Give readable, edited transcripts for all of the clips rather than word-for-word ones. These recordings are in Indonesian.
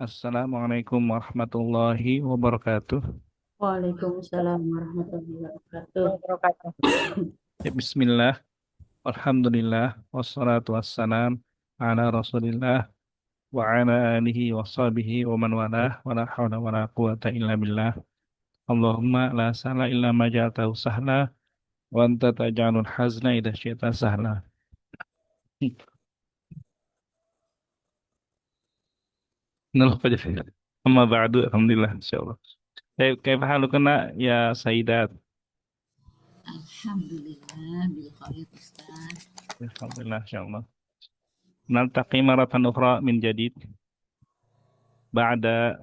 Assalamualaikum warahmatullahi wabarakatuh. Waalaikumsalam warahmatullahi wabarakatuh. Ya, Bismillah, Alhamdulillah, wassalatu wassalam ala Rasulillah wa ala alihi wa sahbihi wa man walah wa la hawla wa la quwata illa billah. Allahumma la sahla illa ma ja'altahu sahla wa anta taj'alul hazna idza syi'ta sahla. Nul fajr. Amma ba'du, alhamdulillah insyaallah. Kaifa halukana ya Sayyidat? Alhamdulillah bil khair Ustaz. Alhamdulillah insyaallah. Naltaqi maratan ukhra min jadid ba'da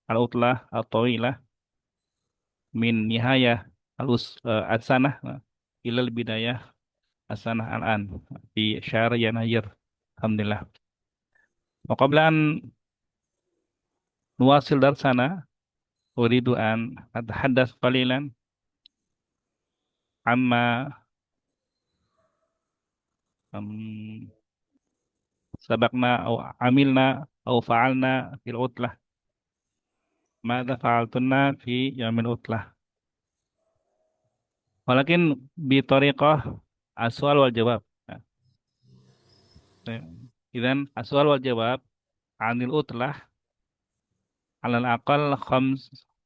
al-utlah at-tawilah min nihayah al-sanah ilal bidayah as-sanah al-an di syahr Yanayir. Alhamdulillah. Wa qabla an nuwasil darsana uridu an atahaddas qalilan amma um, sabaqna au amilna au fa'alna fil utlah. Madza fa'altunna fi yaumil utlah. Walakin bi tariqah as-su'al wal jawab. Idzan as-su'al wal jawab anil utlah alal aqal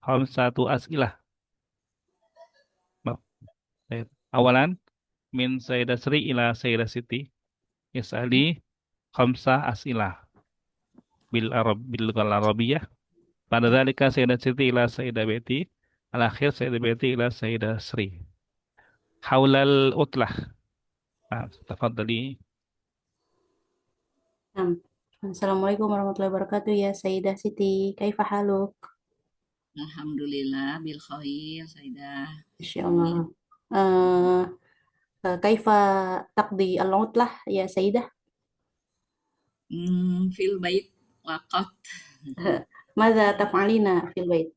khamsatu as'ilah. Maaf. Awalan min Sayyidah Sri ila Sayyidah Siti yas'ali khamsah as'ilah bil lughal arabiyyah. Pada dzalika Sayyidah Siti ila Sayyidah Beti al akhir Sayyidah Beti ila Sayyidah Sri. Haulal utlah. Tafadhali. Nah, Assalamualaikum warahmatullahi wabarakatuh ya Sayyidah Siti. Kaifa haluk? Alhamdulillah bil khair Sayyidah. Insyaallah. Eh, kaifa taqdi al-utlah ya Sayyidah? Fil bait waqat Madza taf'alina fil bait?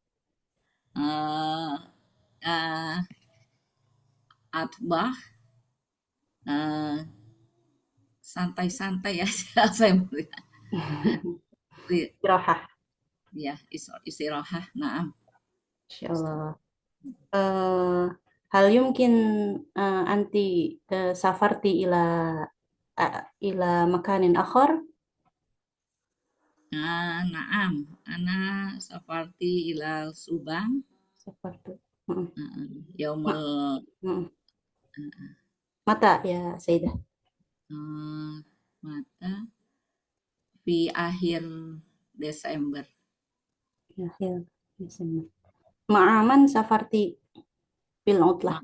eh eh, atbah eh, santai-santai aja saya melihat. Istirahat. Ya, istirahat. Naam. Insyaallah. Eh, hal yumkin anti safarti ila makanin akhar? Naam. Ana safarti ilal Subang Seperti Mm, ma- yaumul mm. Mata ya Sayyidah. eh, mata fi akhir Desember. Ya, ya. Desember. Ma'aman safarti fil utlah.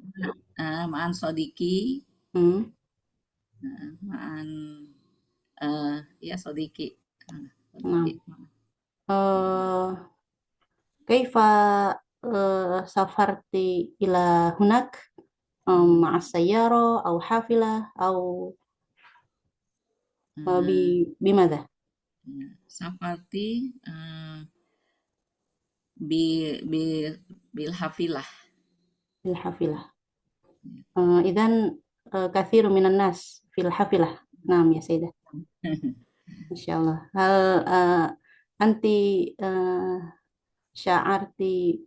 Ma'an Sodiki, Hmm. ma'an ya Sodiki. Nah. Sodiki. Eh, kaifa safarti ila hunak ma'a sayyara au hafilah au Eh, bimadha? Safarti bi bi bil hafilah. Bil hafilah. Idan kathiru minan nas fil hafilah. Naam ya Sayyidah. Insyaallah. Hal anti sya'arti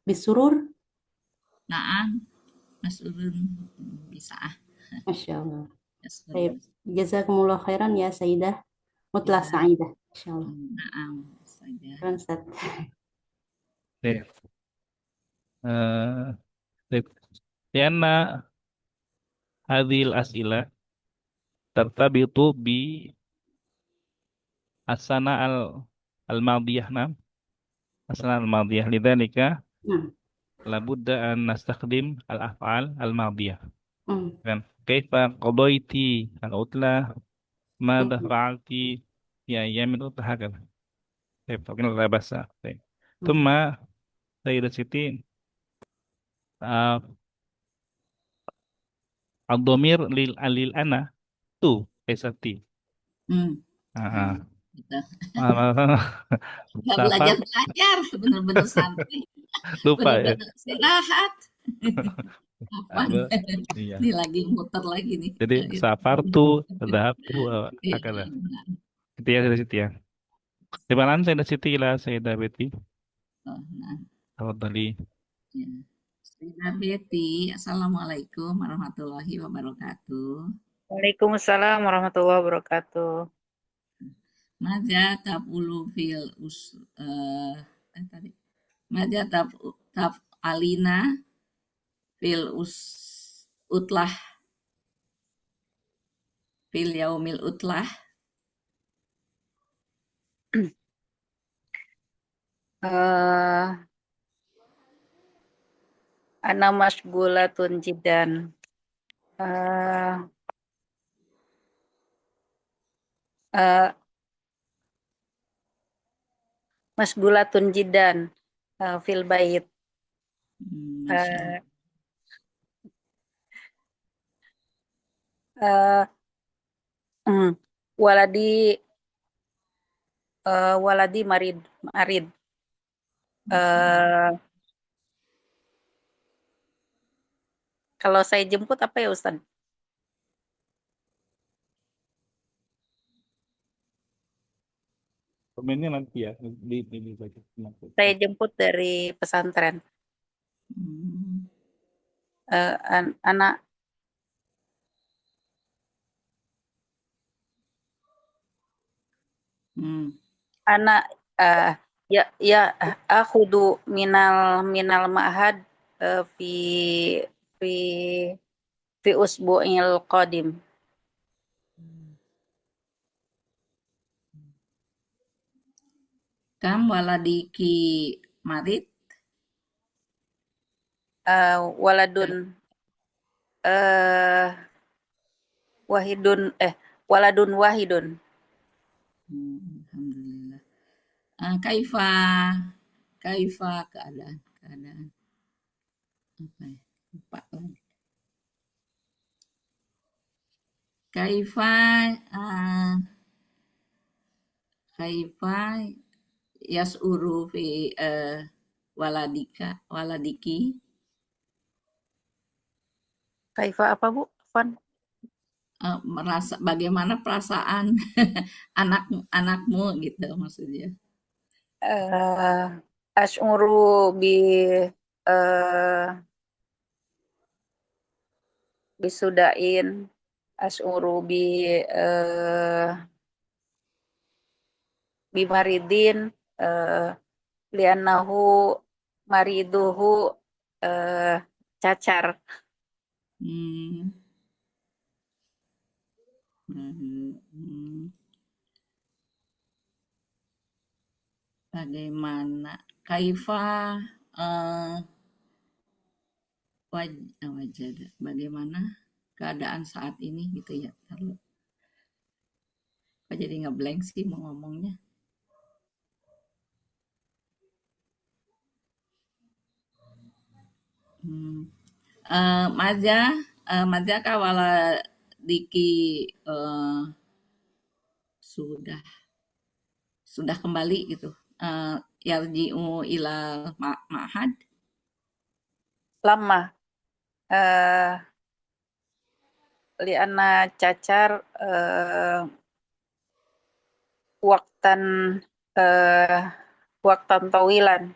bisurur? Naam, mas'ulun bisa Masya Allah. Baik. mas'ulun. Jazakumullah khairan ya Sayyidah. Mutlah Ya, sa'idah. Insyaallah. naam saja. Keren, Ustaz. Baik. Eh, baik. Lianna hadhil as'ilah tartabitu bi asana al-madiyah nam asana al-madiyah lidzalika Nah. labudda an nastakhdim al-af'al al-madiyah Hmm. kan kaifa qadaiti al-utlah madza Hmm. fa'alti ya yamin utlah hakadha kaifa kan la basa baik Hmm. thumma sayyidat siti uh, ad-dhamir lil ana tu kaisati Hmm, gitu. Nggak safar belajar-belajar, bener-bener santai, lupa ya. bener-bener istirahat. Ah, Kapan? iya. Ini lagi muter lagi nih. Jadi safar tuh, dhahab tuh, Iya, akadah. benar. Itu ya dari situ ya. Terima kasih Siti ila Sayyidah Betty. Oh, nah, Tafadhali. ya. Sayyidah Betty, Assalamualaikum warahmatullahi wabarakatuh. Waalaikumsalam warahmatullahi wabarakatuh. Maja tabulu fil tadi. Maja tab alina fil utlah fil yaumil utlah. Eh, ana masgulatun jiddan. Eh, eh, masgulatun jiddan fil bait. Masya Eh, Allah. eh, mm, waladi waladi marid. Masya Allah. Eh, kalau saya jemput apa ya Ustaz? Komennya nanti ya di baca nanti. Saya jemput dari pesantren. Hmm. Anak Hmm. anak ya akhudu minal ma'had fi fi fi usbu'il qadim. Kam waladiki marit. Waladun wahidun waladun wahidun. Alhamdulillah. Kaifa keadaan apa ya? Lupa lagi. Kaifa kaifa yas'uru fi waladiki. Kaifa apa Bu? Fon? Merasa bagaimana perasaan anakmu gitu maksudnya. Ash'uru bi bisudain ash'uru bi maridin li'annahu mariduhu cacar. Hmm. Bagaimana kaifa wajah bagaimana keadaan saat ini gitu ya. Apa jadi ngeblank sih mau ngomongnya. Maja kawala Diki sudah kembali gitu. Yarji'u ila ma'had. Lama li'anna cacar waktan waktan tawilan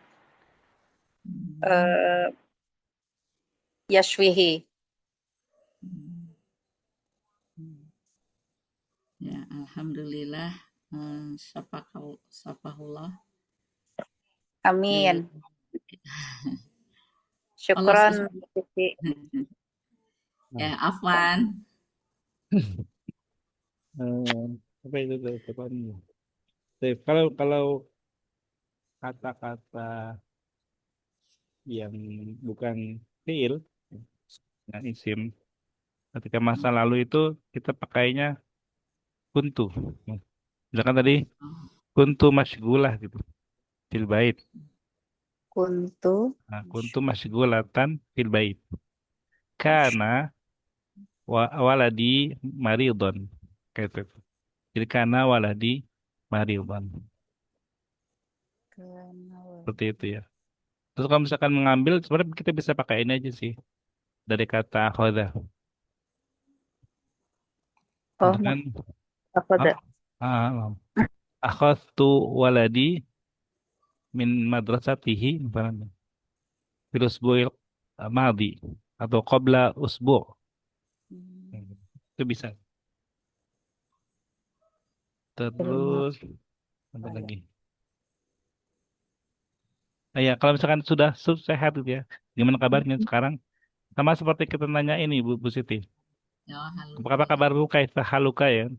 yashwihi. Ya, alhamdulillah. Syafahullah. Amin. Allah Syukran. ya, Afwan. Apa itu depannya? Kalau kata-kata yang bukan fiil, yang isim, ketika masa lalu itu kita pakainya kuntu. Misalkan tadi kuntu masgulah gitu, fil bait. Kuntu masgulatan fil bait. Karena waladi maridon. Kayak itu. Jadi karena waladi maridon. Seperti itu ya. Terus kalau misalkan mengambil, sebenarnya kita bisa pakai ini aja sih. Dari kata khoda. Oh, Misalkan, apa dah? akhadtu waladi min madrasatihi misalnya fil usbu'il madi atau qabla usbu'. Itu bisa. Terus apa lagi? Nah, ya, kalau misalkan sudah sehat gitu ya, gimana kabarnya sekarang? Sama seperti kita nanya ini Bu Siti. Ya, halo. Apa kabarmu kaifa haluka ya?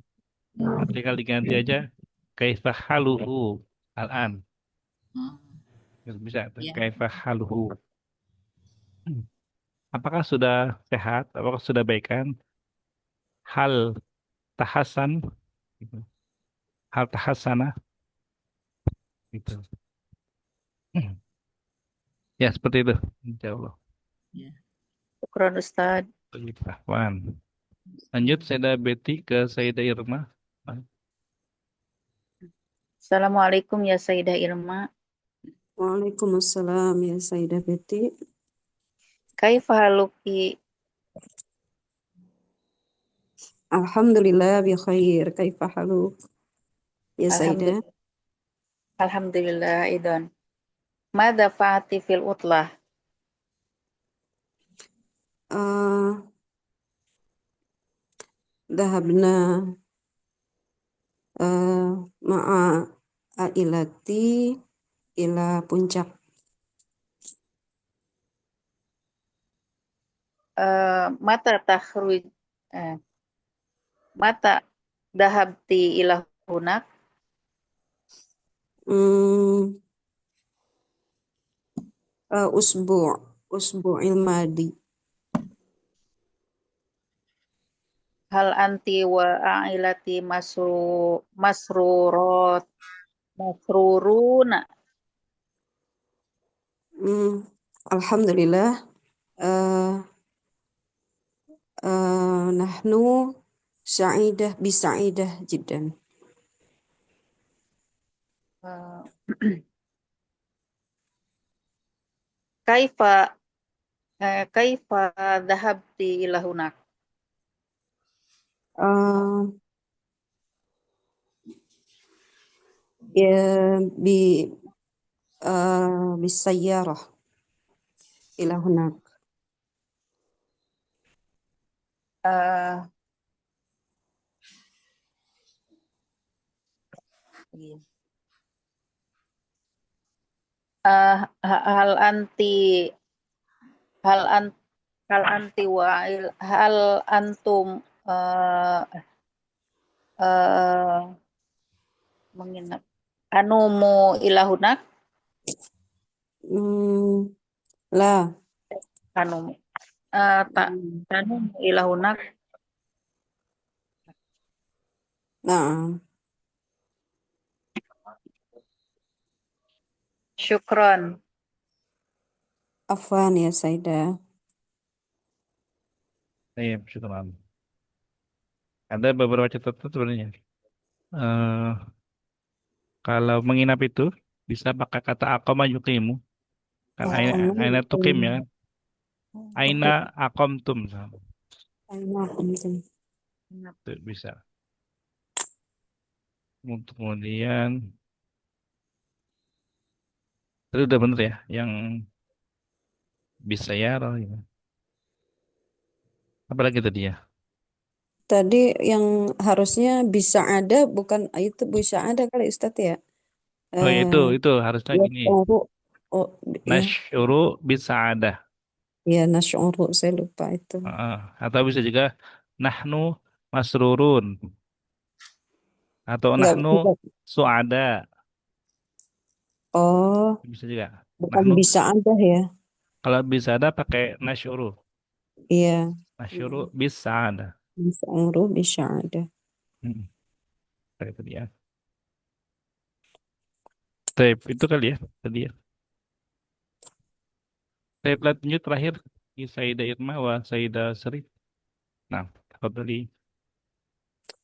Tinggal diganti aja kaifa haluhu al-an. Hmm, Bisa tuh, ya. kaifa haluhu. Apakah sudah sehat? Apakah sudah baikan? Hal tahasan gitu. Hal tahasana gitu. Ya, seperti itu. Insya Allah. Ya. Syukron Ustaz. Baik, Rahwan. Lanjut, Sayyidah Betty ke Sayyidah Irma. Assalamualaikum ya Sayyidah Irma. Waalaikumsalam ya Sayyidah Betty. Kaifa haluki? Alhamdulillah bi khair. Kaifa haluk? Ya Sayyidah. Alhamdulillah. Alhamdulillah Idan. Mada fa'ati fil utlah? Uh, Dahabna ma'a ailati ila puncak. Mata takhruj mata dahabti ila hunak? Usbu'il madi. Hal anti wa ailati masruruna? Alhamdulillah. Nahnu sa'idah jiddan. Kaifa dahabti ila hunak? Ya bisayyarah ila hunak. Hal anti hal antum menginap anumu ilahunak? La. Anumu tak anumu ilahunak? Nah, Syukron. afwan ya Sayyidah. Iya, syukran. Ada beberapa catatan sebenarnya. Kalau menginap itu bisa pakai kata aqama yuqimu. Kan aina tukim ya. Aina aqamtum. Itu bisa. Untuk kemudian itu udah bener ya, yang bisa ya, ya. Apalagi tadi ya. Tadi yang harusnya bisa ada, bukan itu bisa ada kali Ustadz ya. Oh ya, itu harusnya gini. Ya, Nasyuru bisa ada. ya nasyuru, saya lupa itu. Atau bisa juga nahnu masrurun. Atau Enggak, nahnu suada. oh, Bisa juga. bukan Nahnu bisa ada ya. kalau bisa ada pakai nasyuru. Iya, Nasyuru bisa ada. nasyuru bisa ada. Kayak tadi ya. Tape itu kali ya tadi ya. Tape lanjut terakhir di Sayyidah Irma wa Sayyidah Sri. Nah, tadi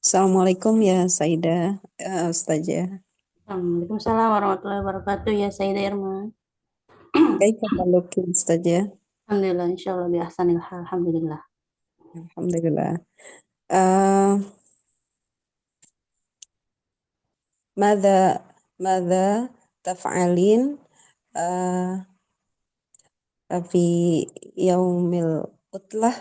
Assalamualaikum ya Sayyidah Ustazah. Waalaikumsalam warahmatullahi wabarakatuh ya Sayyidah Irma. Kaifa haluki Ustazah? Alhamdulillah, insyaallah bi ahsanil hal. Alhamdulillah. Alhamdulillah. ماذا ماذا تفعلين في يوم العطلة؟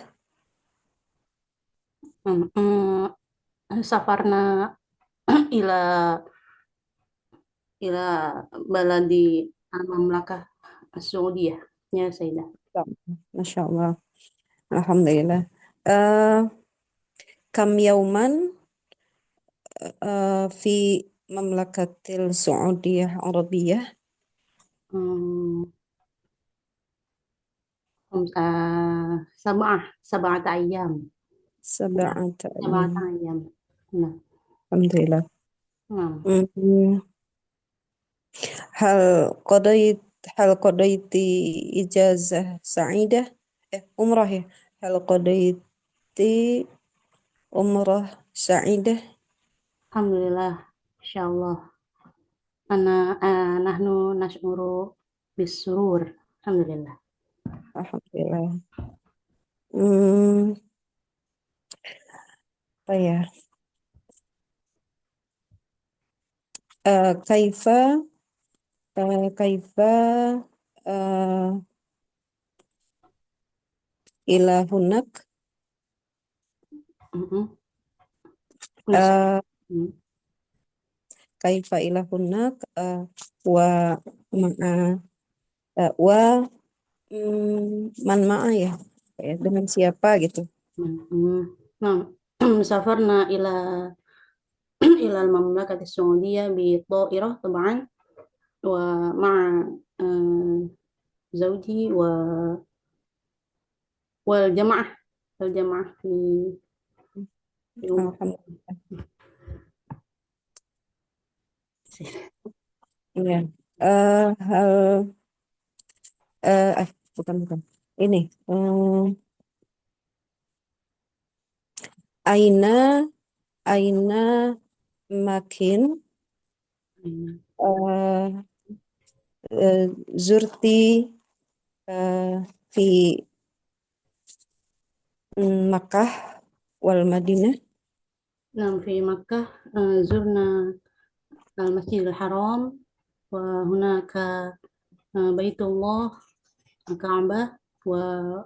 Safarna ila ila baladi al-mamlakah as-Saudiyah. Ya, Sayyidah. Masya Allah. Alhamdulillah. Kam yauman fi mamlakatil Saudiyah Arabiyah? Sab'ata ayyam. Sab'ata Sab'ata ayyam. ayyam. Nah, Alhamdulillah. nah. Hal qadaiti ijazah sa'idah? Umrah ya. Hal qadaiti umrah sa'idah? Alhamdulillah, insyaallah. Nahnu nash'uru bisurur. Alhamdulillah. Alhamdulillah. Apa ya? Kaifa ila hunak? Kaifa ila hunak wa ma'a wa man ma'a ya, dengan siapa gitu. Nah, safarna ila al-mamlakah as-Saudiyah bi ta'irah taban wa ma'a zawji wal jamaah fi Alhamdulillah. Iya. Bukan. Ini. Aina makin zurti fi Makkah wal Madinah? Nah, fi Makkah zurna al-Masjidil Haram wa hunaka Baitullah Ka'bah wa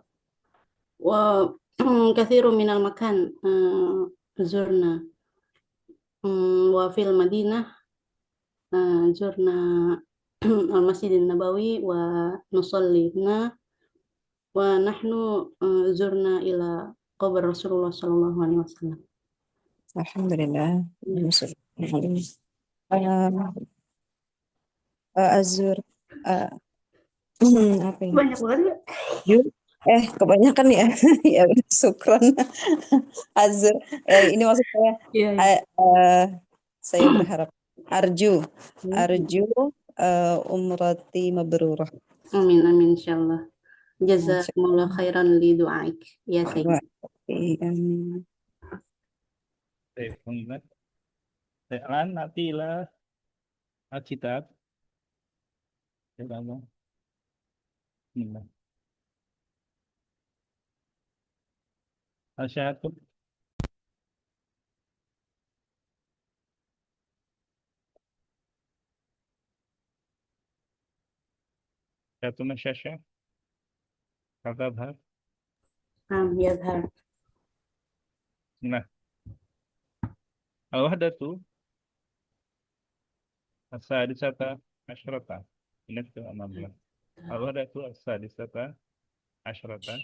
katsirun minal makan zurna wa fil Madinah zurna al-Masjidin Nabawi wa nusallina wa nahnu zurna ila qabr Rasulullah sallallahu alaihi wasallam. Alhamdulillah. Azur apa ya? Banyak banget. Kebanyakan ya. Ya udah, syukran. Azur. Ini maksud saya. Saya berharap arju umrati mabrurah. Amin insyaallah. Jazakumullah khairan li du'aik ya Sayyid. Amin. Sekarang nantilah Alkitab. Asyhadu Syatuna syasya Kadabhar. Yadhar. Nah, al-wahdatu as-sadisata asyrata. Ingat ke 16. Al-wahdatu as-sadisata asyrata.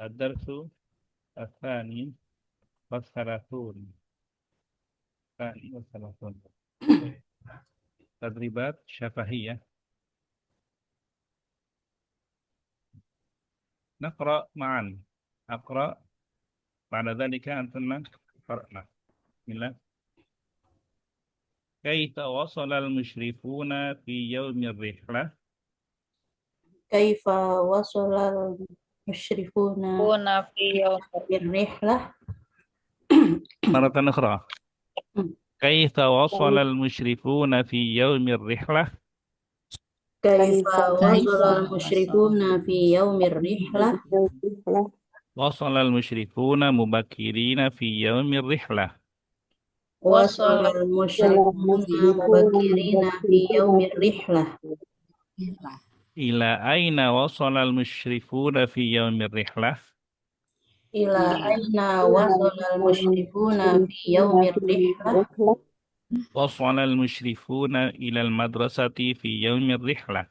Ad-darsu as-tsani was-salasun. Tadribat syafahiyah. نقرأ معا أقرأ بعد ذلك أنتم قرأنا. بسم الله. كيف وصل المشرفون في يوم الرحلة؟ كيف وصل المشرفون في يوم بالرحلة؟ مرة أخرى. كيف وصل المشرفون في يوم الرحلة؟ كيف وصل المشرفون في يوم الرحلة؟ وصل المشرفون مبكرين في يوم الرحلة. وصل Wasol المشركون مبكرين في يوم الرحلة. lah. Ila aina wasalal musyrifuna fi yaumir rihlah. إلى أين وصل المشركون في يوم الرحلة؟ Wasalal musyrifuna ilal madrasati fi yaumir rihlah.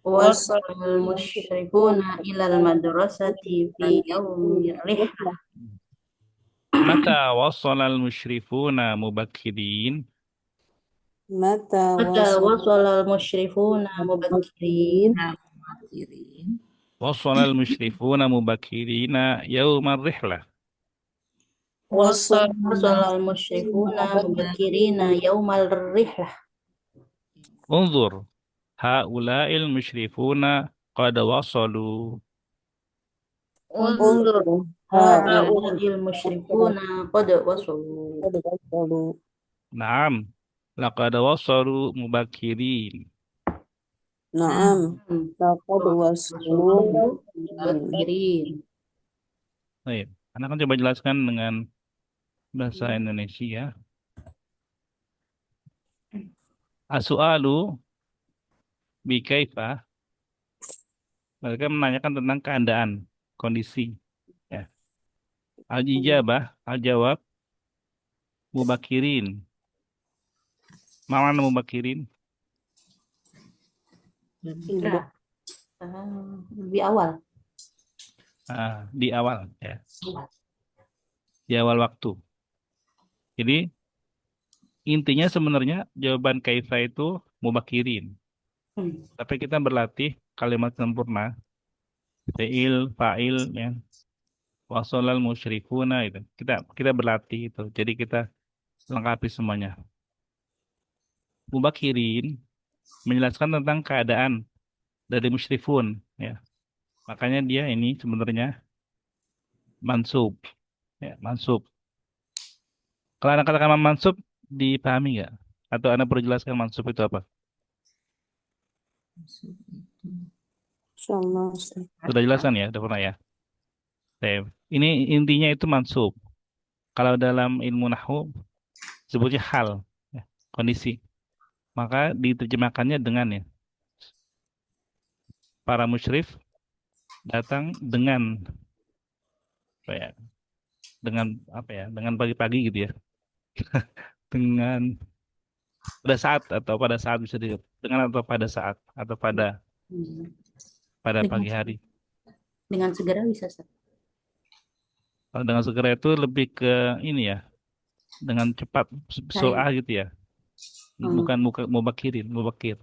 وصل المشركون إلى المدرسة في يوم الرحلة. Mata wasalal musyrifuna mubakkirin. Mata متى wasal وصل المشرفون مبكرين؟ Kirim. Wasalal musyrifuna mubakkirina yaumar rihlah. وصل المشرفون مبكرين يوم الرحلة. Unzur haula'il musyrifuna qad wasalu. انظر هؤلاء المشركون قد وصلوا. Naam, laqad wasalu mubakkirin. Naam, laqad wasalu مبكرين. Baik, Anda akan coba jelaskan dengan bahasa Indonesia. As-su'alu bi kaifa. Mereka menanyakan tentang keadaan, kondisi. Ya. Al-ijabah, al-jawab, mubakirin. Mana mubakirin? Indra. Lebih awal. Di awal, ya. Di awal waktu. Jadi intinya sebenarnya jawaban kaifa itu mubakirin. Tapi kita berlatih kalimat sempurna. Fi'il, fa'il, ya. Wasolal musyrifuna itu. Kita berlatih itu. Jadi kita lengkapi semuanya. Mubakirin menjelaskan tentang keadaan dari musyrifun, ya. Makanya dia ini sebenarnya mansub, ya, mansub. Kalau Anda katakan mansub dipahami nggak? Atau Anda perlu jelaskan mansub itu apa? Insyaallah. Sudah jelaskan ya, sudah pernah ya. Baik. Ini intinya itu mansub. Kalau dalam ilmu nahwu sebutnya hal, ya, kondisi. Maka diterjemahkannya dengan ya. Para musyrif datang dengan apa ya? Dengan apa ya? Dengan pagi-pagi gitu ya. Dengan pada saat bisa dengan atau pada saat atau pada pagi hari. Dengan segera bisa, Ustaz. Kalau dengan segera itu lebih ke ini ya, dengan cepat, surah gitu ya. Bukan mubakir. Mubakir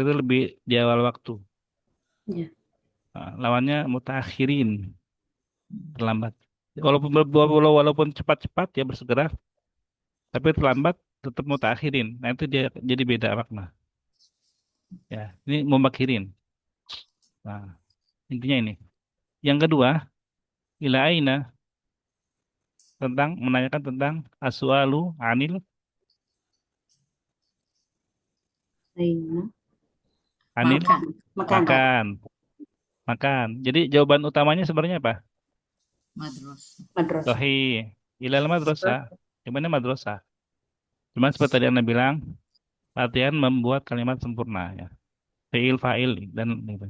itu lebih di awal waktu. Iya. Nah, lawannya mutakhirin, terlambat. Walaupun cepat-cepat ya bersegera, tapi terlambat tetap mutakhirin. Nah itu dia jadi beda makna. Ya, ini mubakirin. Nah, intinya ini. Yang kedua, ila aina, menanyakan tentang aswalu anil anil Makan. makan. Jadi jawaban utamanya sebenarnya apa? Madrasah. Sahih. Ilal madrasah. Gimana madrasah? Cuma seperti tadi Anda bilang, latihan membuat kalimat sempurna ya. Fi'il, fa'il dan gitu.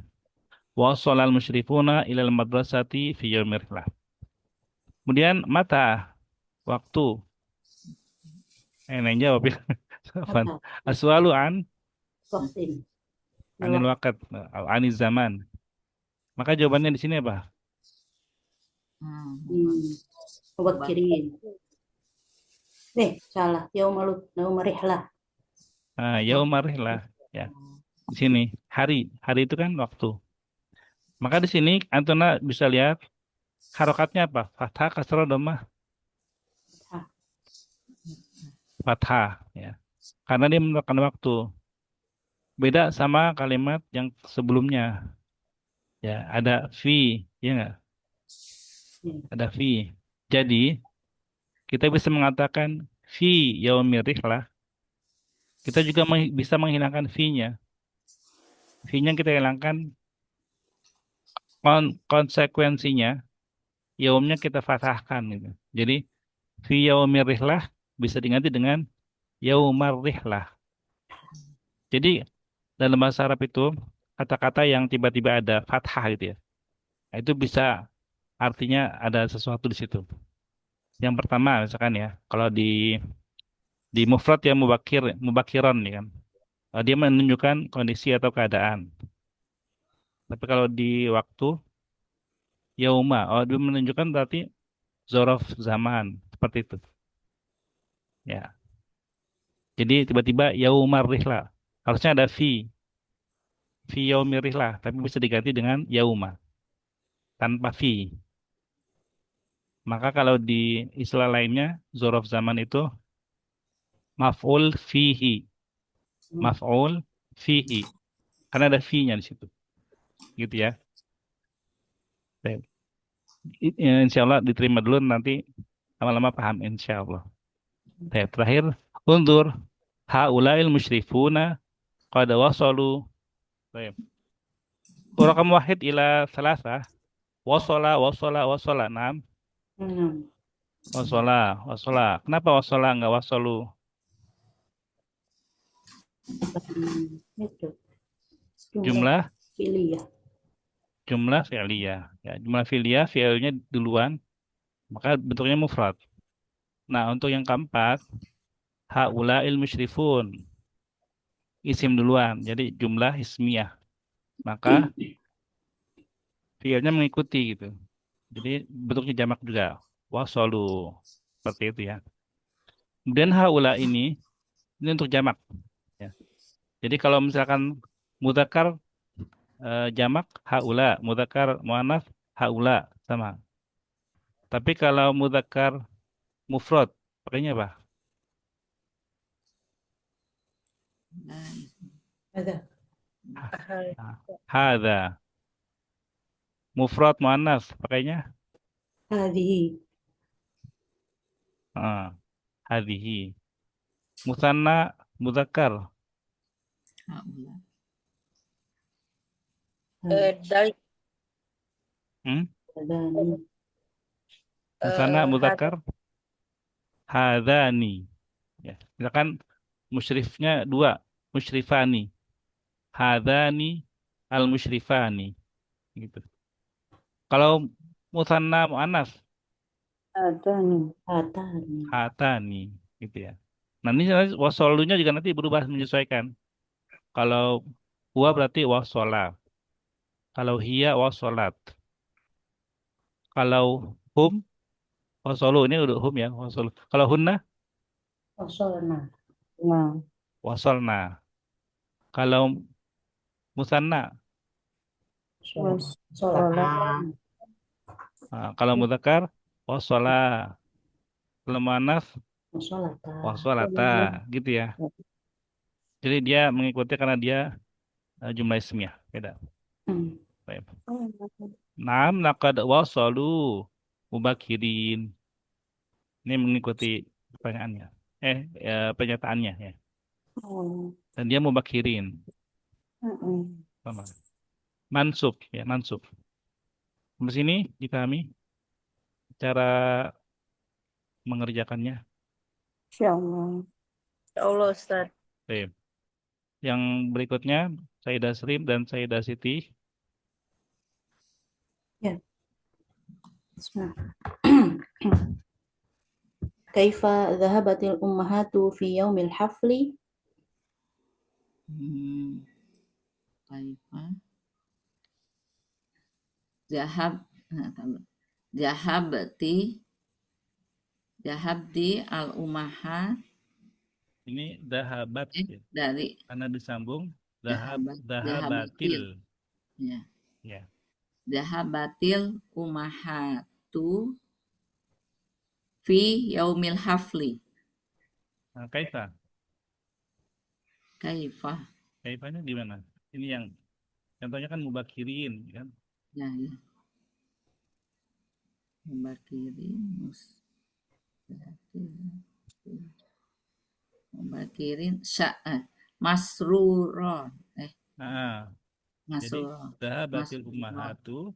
Wasolal musyrifuna ilal madrasati fi yaumir rihlah. Kemudian mata, waktu. Yang jawab ya. Aswalu anil waqt, anil zaman. Maka jawabannya di sini apa? Mubakirin. Salah. Yaumul rihlah. Yaumar rihlah ya. Di sini hari itu kan waktu. Maka di sini Antona bisa lihat harokatnya apa? Fathah, kasrah, dhammah. Fathah ya. Karena dia merupakan waktu. Beda sama kalimat yang sebelumnya. Ya, ada fi, ya enggak? Ada fi. Jadi kita bisa mengatakan fi yaumir rihlah. Kita juga bisa menghilangkan fi-nya. Fi-nya kita hilangkan, konsekuensinya yaumnya kita fathahkan gitu. Jadi fi yaumir rihlah bisa diganti dengan yaumar rihlah. Jadi dalam bahasa Arab itu kata-kata yang tiba-tiba ada fathah gitu ya. Nah, itu bisa artinya ada sesuatu di situ. Yang pertama misalkan ya, kalau di mufrad ya mubakiron ya kan. Dia menunjukkan kondisi atau keadaan. Tapi kalau di waktu yauma, dia menunjukkan berarti zorof zaman seperti itu. Ya. Jadi tiba-tiba yaumar rihla. Harusnya ada fi yaumir rihla, tapi bisa diganti dengan yauma tanpa fi. Maka kalau di istilah lainnya zorof zaman itu maf'ul fihi, maf'ul fihi. Karena ada fi-nya di situ. Gitu ya. Baik. Insya Allah diterima dulu nanti lama-lama paham insya Allah. Baik, terakhir undur haulail musyrifuna qad wasalu. Baik. Rakam wahid ila salasah wasala. Enam. Wasala. Kenapa wasala enggak wasalu? Itu Jumlah fi'liyah. fi'liyah. Ya, jumlah fi'liyah fi'ilnya duluan, maka bentuknya mufrad. Nah, untuk yang keempat, haulail musyrifun. Isim duluan, jadi jumlah ismiyah. Maka fi'ilnya mengikuti gitu. Jadi bentuknya jamak juga. Wasalu. Seperti itu ya. Kemudian haula ini untuk jamak. Ya. Jadi kalau misalkan mudzakkar jamak haula, mudzakkar muannats haula sama. Tapi kalau mudzakkar mufrad pakainya apa? Ada. Nah, hadza. Mufrad muannats pakainya Hadhihi. hadhihi. Musanna mudzakkar. Haula. Dari Hmm? Hadani. Musanna mudzakkar hadzani. Ya, misalkan musyrifnya dua, musyrifani. Hadzani al musyrifani gitu. Kalau musanna muannats Ada nih. Hatani. hatani gitu ya. Nah, ini wasolunya juga nanti berubah menyesuaikan. Kalau huwa berarti wasola. Kalau hiya wasolat. Kalau hum wasolu ini udah hum ya wasolu. Kalau hunna Wasolna. Nah, wasolna. Kalau musanna, was Solata. kalau mudzakkar wasola. Kalau muannats Wasolata. wasolata gitu ya. Jadi dia mengikuti karena dia jumlah ismiyah beda. Baik. Naam laqad wasalu mubakirin. Ini mengikuti pertanyaannya. Pernyataannya ya. Dan dia mubakirin. Sama. Mansub ya, mansub. Sampai sini dipahami cara mengerjakannya. insyaallah. Ya Allah Ustaz. Baik. Yang berikutnya Sayyidah Srim dan Sayyidah Siti. Bismillah. Kaifa dhahabatil ummahatu fi yaumil hafli? Kaifa Zahab Zahabti al umaha Ini dahabat ya. dari Karena disambung Zahabatil. dahabatil. Ya. Ya. Zahabatil umahatu fi yaumil hafli. Nah, kaifa. Kaifanya gimana? Ini yang contohnya kan mubakirin kan. Ya. Mubakirin masruron. Jadi dahabatil ummahatu.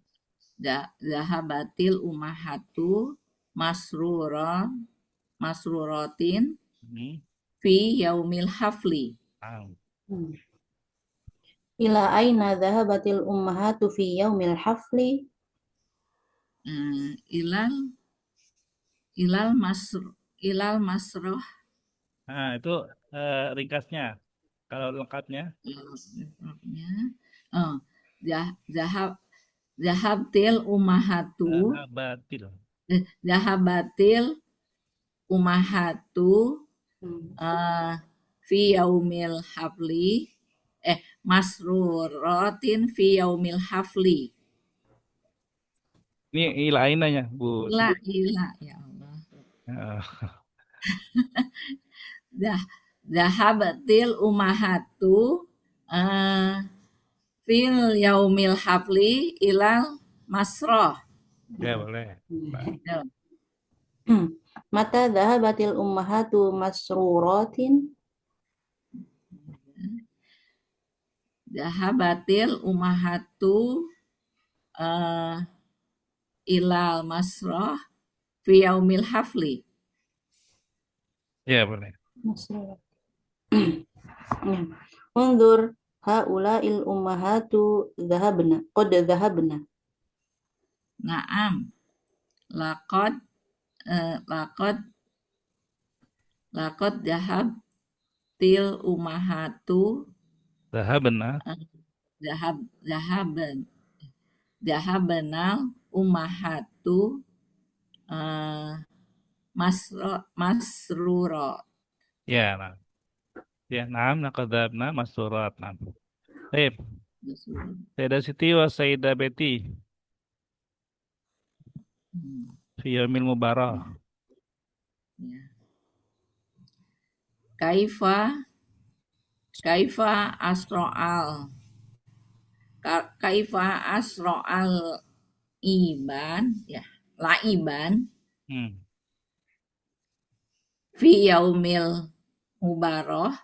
Zahabatil umahatu masruron masruratin Hmm. fi yaumil hafli. Ah. Ila aina dhahabatil ummahatu fi yaumil hafli? Ilal ilal masroh. Nah, itu ringkasnya. Kalau lengkapnya, Oh, zahabtil ummahatu batil. zahabatil ummahatu fi yaumil hafli masruratin fi yaumil hafli. Ini ilainanya, Bu. Ila ya Allah. Zahabatil ummahatu fil yaumil hafli ilal masroh. Ya, boleh. Mata dhahabatil ummahatu masruratin? Zahabatil ummahatu ilal masroh fi yaumil hafli. Ya, boleh. Undur haula'il ummahatu dhahabna. Qad dhahabna. Naam. Laqad zahabtil ummahatu Zahabna. zahabanal ummahatu masrura. Ya, nah. Ya, naam naqadzabna masurat. Nah. Baik. Sayyidah Siti wa Sayyidah Betty fi yaumil mubarak. Ya. Kaifa asro'al iban ya laiban fi yaumil mubarak.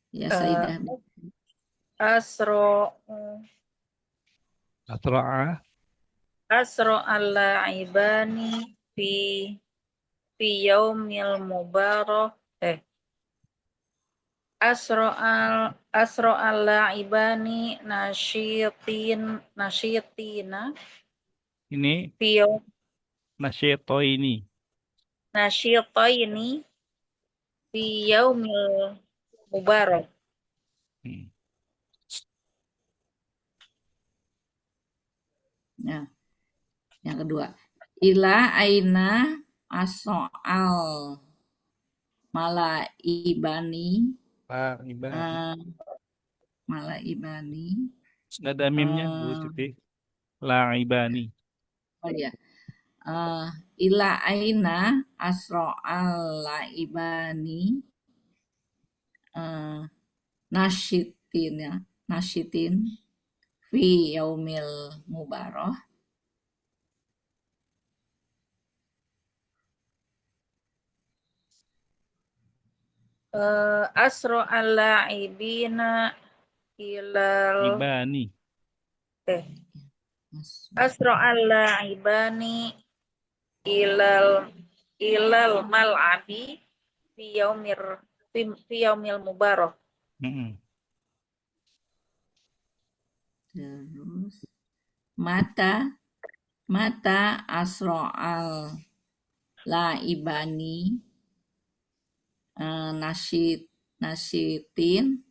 Ya Sayyidah Asra'a al-la'ibani fi yaumil mubarak. Asra'al la'ibani nasyitina ini fi yaum nasyitaini. nasyitaini fi yaumil mubarak. Ya. Yang kedua, ila aina asoal malaibani malaibani. Nggak ada mimnya, Bu Siti. La'ibani. Oh ya. Ila aina asro'al laibani nasyitin fi yaumil mubarak. Asra'al la'ibina ilal Ibani. Asra'al la'ibani ilal mal'abi fi yaumil mubarak. Terus mata asro'al laibani nasyitin nasyitoin.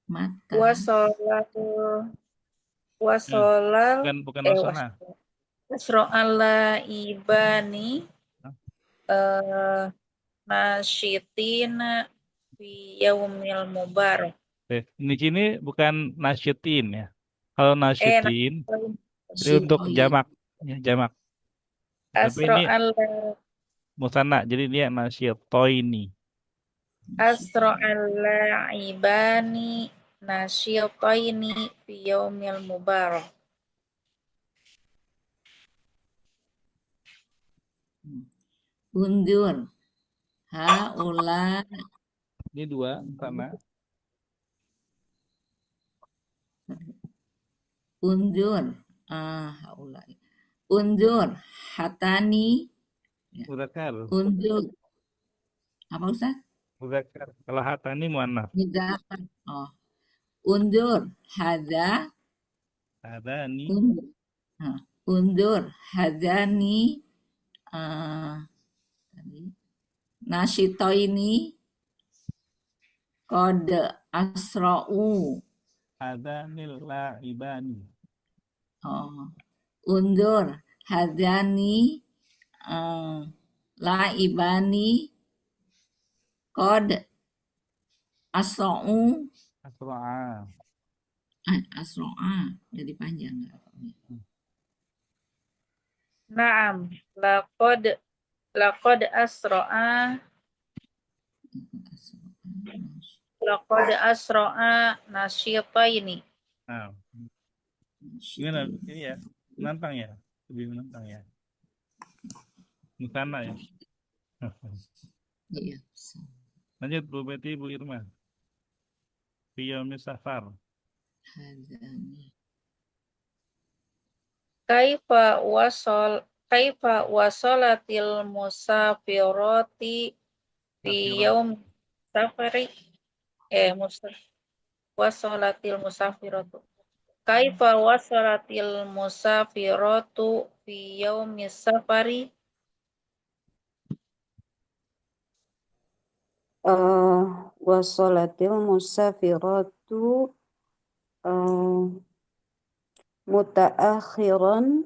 Mata Wasolal Bukan wasona. Asra'al laibani nasyitina fi yaumil mubarak. Ini sini bukan nasyitin ya. Kalau nasyitin itu untuk jamak, ya, jamak. Tapi ini musanna, jadi dia nasyitoini. Asra'al la'ibani nasyitaini fi yaumil mubarak. Undur. Haula. Ini dua sama. Undur. Haula. Undur. Hatani. Ya. Mudzakkar. Undur. Apa Ustaz? Mudzakkar. Kalau hatani muannats. Mudzakkar. Oh. Undur. Hadza. Hadani. Undur. Undur. Hadzani. Tadi. Nasyito ini. Kode asra'u. Hadanil la'ibani. Oh. Undur. Hadzani. La'ibani. Kode asra'u. Asra'a. Asro'a jadi panjang nggak? Naam, laqad asra'a nasyitaini. Nah, gimana? Ini ya, menantang ya, lebih menantang ya. Musana ya. Iya. Lanjut Bu Betty, Bu Irma. Fiyaumis safar. Hadzani. Kaifa wasalatil musafirati fi yaum safari wasalatil musafiratu. Kaifa wasalatil musafiratu fi yaumis safari. Wasolatil musafiratu mutaakhiran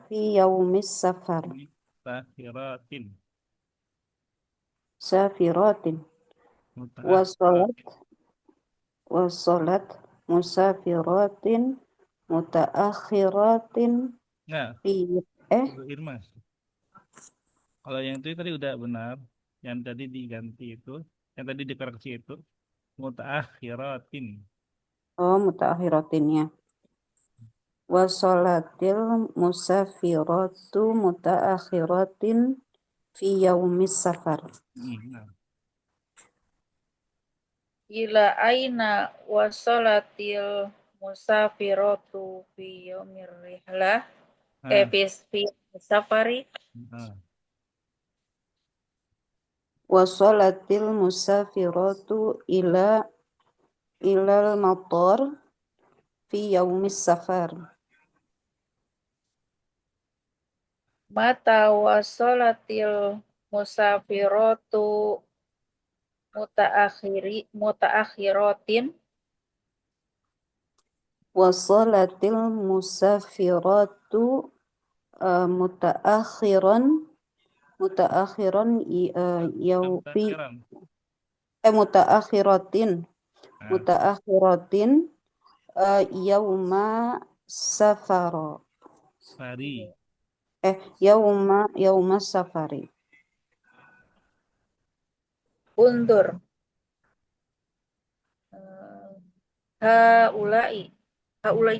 fi yaumis safar. Safiratin. Safiratin. Wasolat musafiratin mutaakhiratin Nah, fi Bu Irma. Kalau yang itu tadi udah benar, yang tadi diganti itu, yang tadi dikoreksi itu mutaakhiratin. mutaakhiratinnya. Wasolatil musafiratu mutaakhiratin fi yaumis safar. Nah. Ila aina wasalatil musafiratu fi yaumir rihlah fi safari. Wasolatil musafiratu ilal matar fi yaumis safar. Mata wasalatil musafiratu mutaakhiratin. Wasolatil musafiratu mutaakhiran mutaakhiratin yauma safara. Yauma safari. Undur. Haulai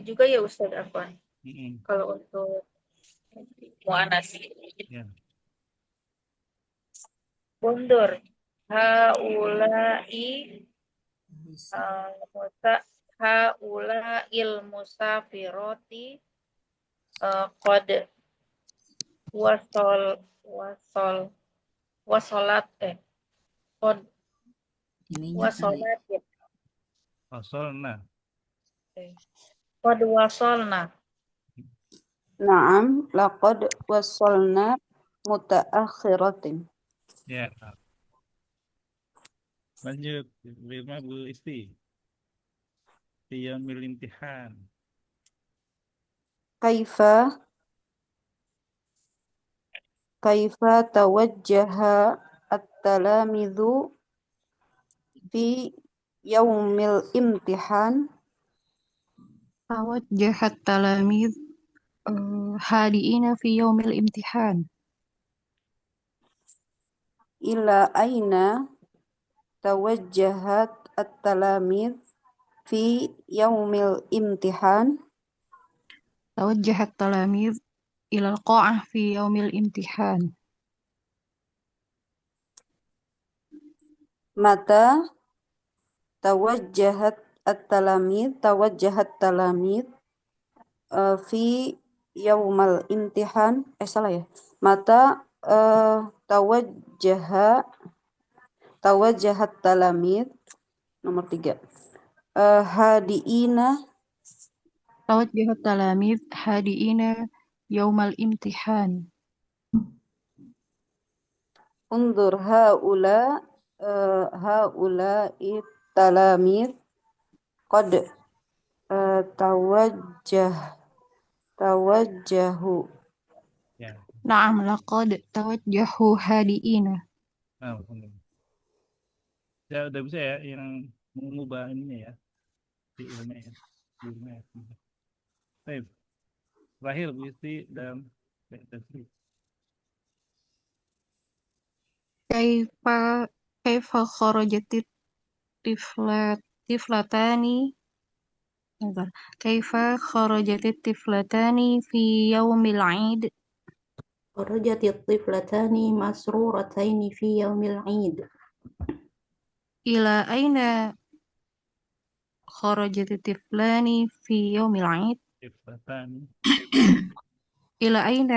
juga ya Ustaz Afwan. Kalau untuk muannas. Ya. Undur. Haula'il musafiroti qad wasolat qad wasolat Wasolna. qad wasolna. Naam, laqad wasolna mutaakhiratin. Ya. Lanjut, Irma Bu Isti. Yaumil imtihan. Kaifa tawajjaha at-talamidhu fi yaumil imtihan. توجه التلاميذ هادئين في يوم الامتحان. Ila aina tawajjahat at-talamidh fi yaumil imtihan. توجه التلاميذ إلى القاعة في يوم الامتحان. متى توجه التلاميذ في يوم الامتحان salah ya. Mata توجه التلاميذ nomor 3 hadiina توجه التلاميذ هادئين يوم الامتحان. undur haula التلاميذ قد توجهوا Ya. نعم لقد توجهوا هادئين. Alhamdulillah. Ya, udah bisa ya yang mengubah ininya ya. Fiilnya ya. Fiilnya. Baik. Terakhir Bu Isti dan Tasri. كيف خرجت الطفلتان كيف خرجت الطفلتان في يوم العيد خرجت الطفلتان مسرورتين في يوم العيد. إلى أين خرجت الطفلان في يوم العيد Tiflatani. إلى أين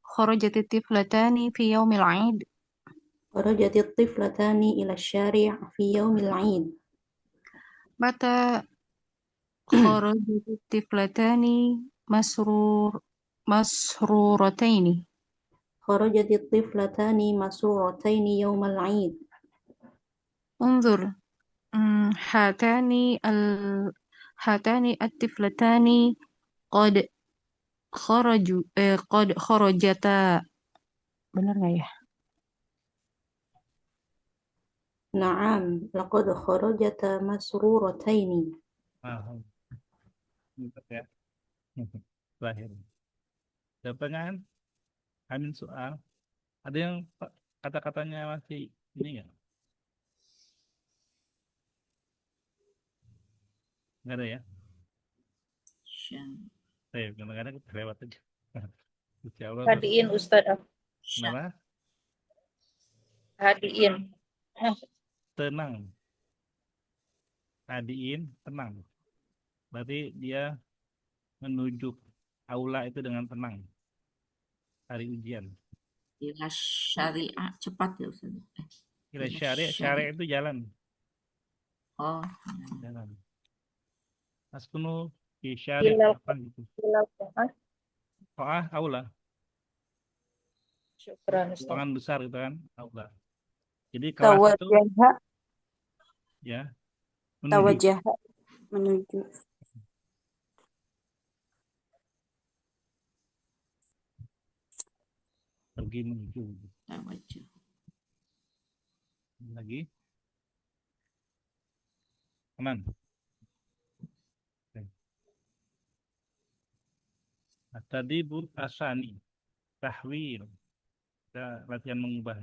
خرجت الطفلتان في يوم العيد خرجت الطفلتان إلى الشارع في يوم العيد. متى خرجت الطفلتان مسرورتين خرجت الطفلتان مسرورتين يوم العيد. انظر هاتان الطفلتان قد خرجتا. Benar nggak ya? نعم لقد خرجتا مسرورتين. Mantap ya. Terakhir. Ada pertanyaan? Amin soal. Ada yang kata-katanya masih ini nggak? Nggak ada ya? Baik, kadang-kadang kita lewat aja. Insya Allah. Hadiin Ustaz. Kenapa? Hadiin. Tenang. Hadiin, tenang. Berarti dia menuju aula itu dengan tenang. Hari ujian. Ila syariah cepat ya Ustaz. Ila syari' itu jalan. Oh, Jalan. Askunu fi syari' Ila apa gitu. Aula. Syukran Ustaz. Ruangan besar gitu kan, aula. Jadi kelas itu ya menuju. menuju Pergi menuju. tawajjuh. Lagi. Aman. Oke. Nah, tadi Bu Asani. Tahwil. Kita latihan mengubah.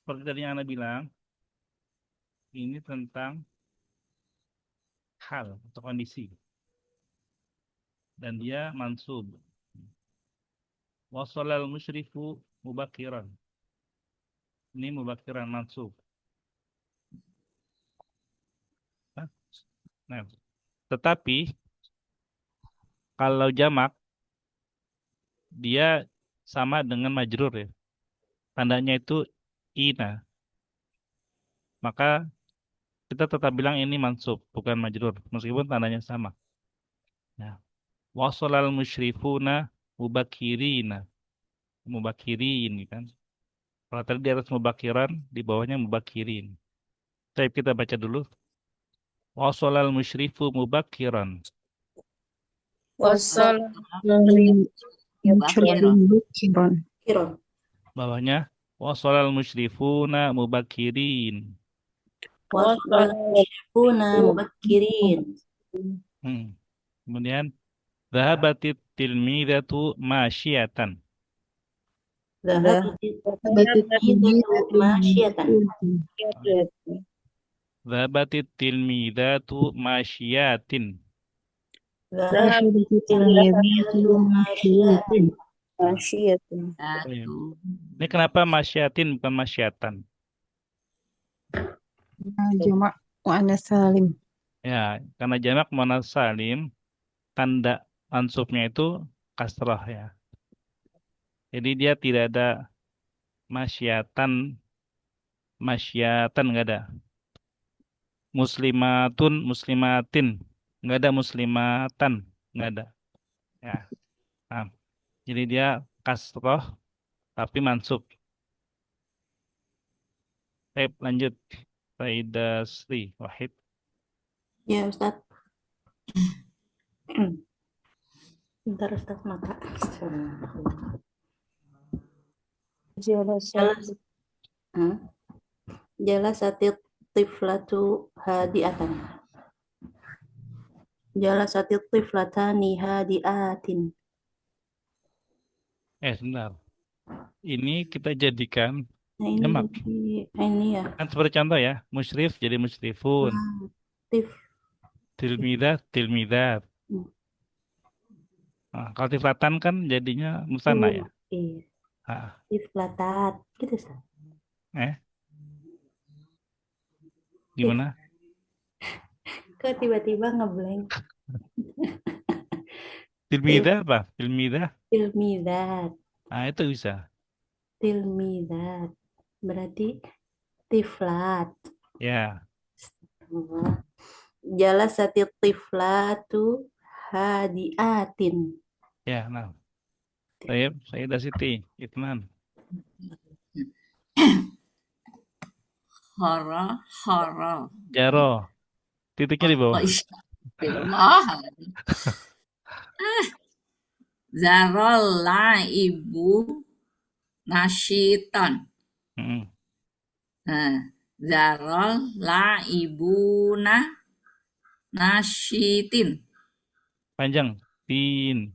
Seperti tadi yang Anda bilang, ini tentang hal atau kondisi. Dan dia mansub. Wasalal musyrifu mubakiran. Ini mubakiran mansub. Nah, tetapi kalau jamak dia sama dengan majrur ya. Tandanya itu ina. Maka kita tetap bilang ini mansub, bukan majrur, meskipun tandanya sama. Nah, wasolal musyrifuna mubakirina. Mubakirin kan. Kalau tadi di atas mubakiran, di bawahnya mubakirin. Tapi kita baca dulu. Wasolal musyrifu mubakiran. Wasal Kiron. Bawahnya wasolal musyrifuna mubakirin. Wasal musyrifuna mubakirin. Kemudian dhahabatit tilmidatu masyiyatan. Dhahabatit tilmidatu masyiyatin. واحدة تلميذات ماشية Masyiyatun. Baik. Satu. Ini kenapa masyatin bukan masyatan? جمع وأنا سالم Ya, karena jamak muannas salim, tanda mansubnya itu kasrah ya. Jadi dia tidak ada masyatan, masyatan nggak ada. Muslimatun, muslimatin, nggak ada muslimatan, nggak ada. Ya, nah, jadi dia kasrah tapi mansub. Baik, lanjut. Faidah Sri Wahid. Ya, Ustaz. Bentar, Ustaz, mata. Jalasat. Hah? Jalasatit tiflatu hadiatan. Jalasatit tiflatani hadiatin. Sebentar. Ini kita jadikan Nah, ini jamak. ini ya. Kan seperti contoh ya, musyrif jadi musyrifun, Tif. tilmidah, tilmidat. Hmm. Nah, kalau tiflatan kan jadinya musanna ya. Iya. Ah, Tiflatat. Gitu, Ustaz. Gimana? Kok tiba-tiba ngeblank? Tilmidah apa? Tilmidah. Tilmidat. Nah, itu bisa. Tilmidat. Berarti tiflat. Ya, Jalasatit tiflatu hadiatin. ya. Nah, saya udah Siti, Itnan. Hara, hara. Jaro. Titiknya di bawah. Astagfirullah. Zarol laibu nasyitan. Mm. Nah, zarol laibuna nasyitin. Panjang. Tin.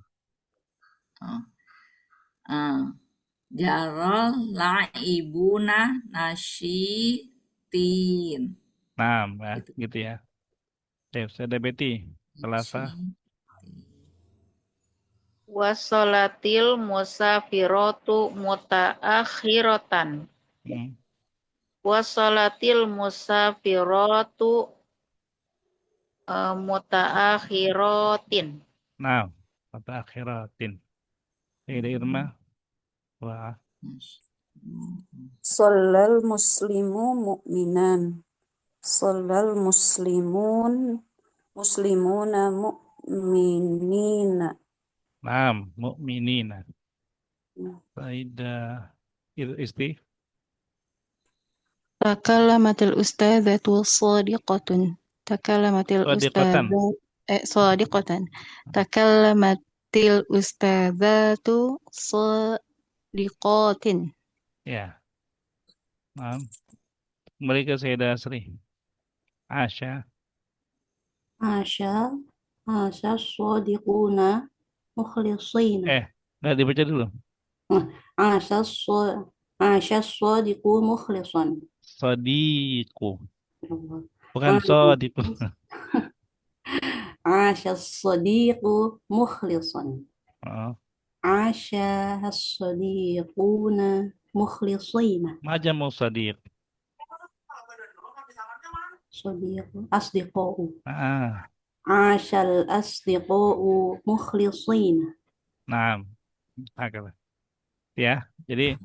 Jarol laibuna nasyitin. Nah, gitu ya. Saya ada Betty. Selasa. Wasolatil musafiratu mutaakhiratan. Wasolatil musafiratu mutaakhiratin. Nah, mutaakhiratin. Saya Irma. Wah. Shallal muslimu mu'minan. Shallal muslimuna mu'minina. Naam, mu'minina. Faidah Isti. تكلمت الأستاذة صادقة تكلمت Sadiqatan. الأستاذة صادقة تكلمت الأستاذات صادقات Ya. Naam. Kembali ke Sayyidah Asri. Asya. Asya sadiquna mukhlisina. Nggak dibaca dulu. Asya sadiqu mukhlisan. Sadiqu. Bukan sadiqu. Asya sadiqu mukhlisan. Oh. Asya sadiquna mukhlisina. Majam mau sadiq. Sadiqu asdiqu. Asyal asdiqu mukhlisina. Nah, agak. Ya, jadi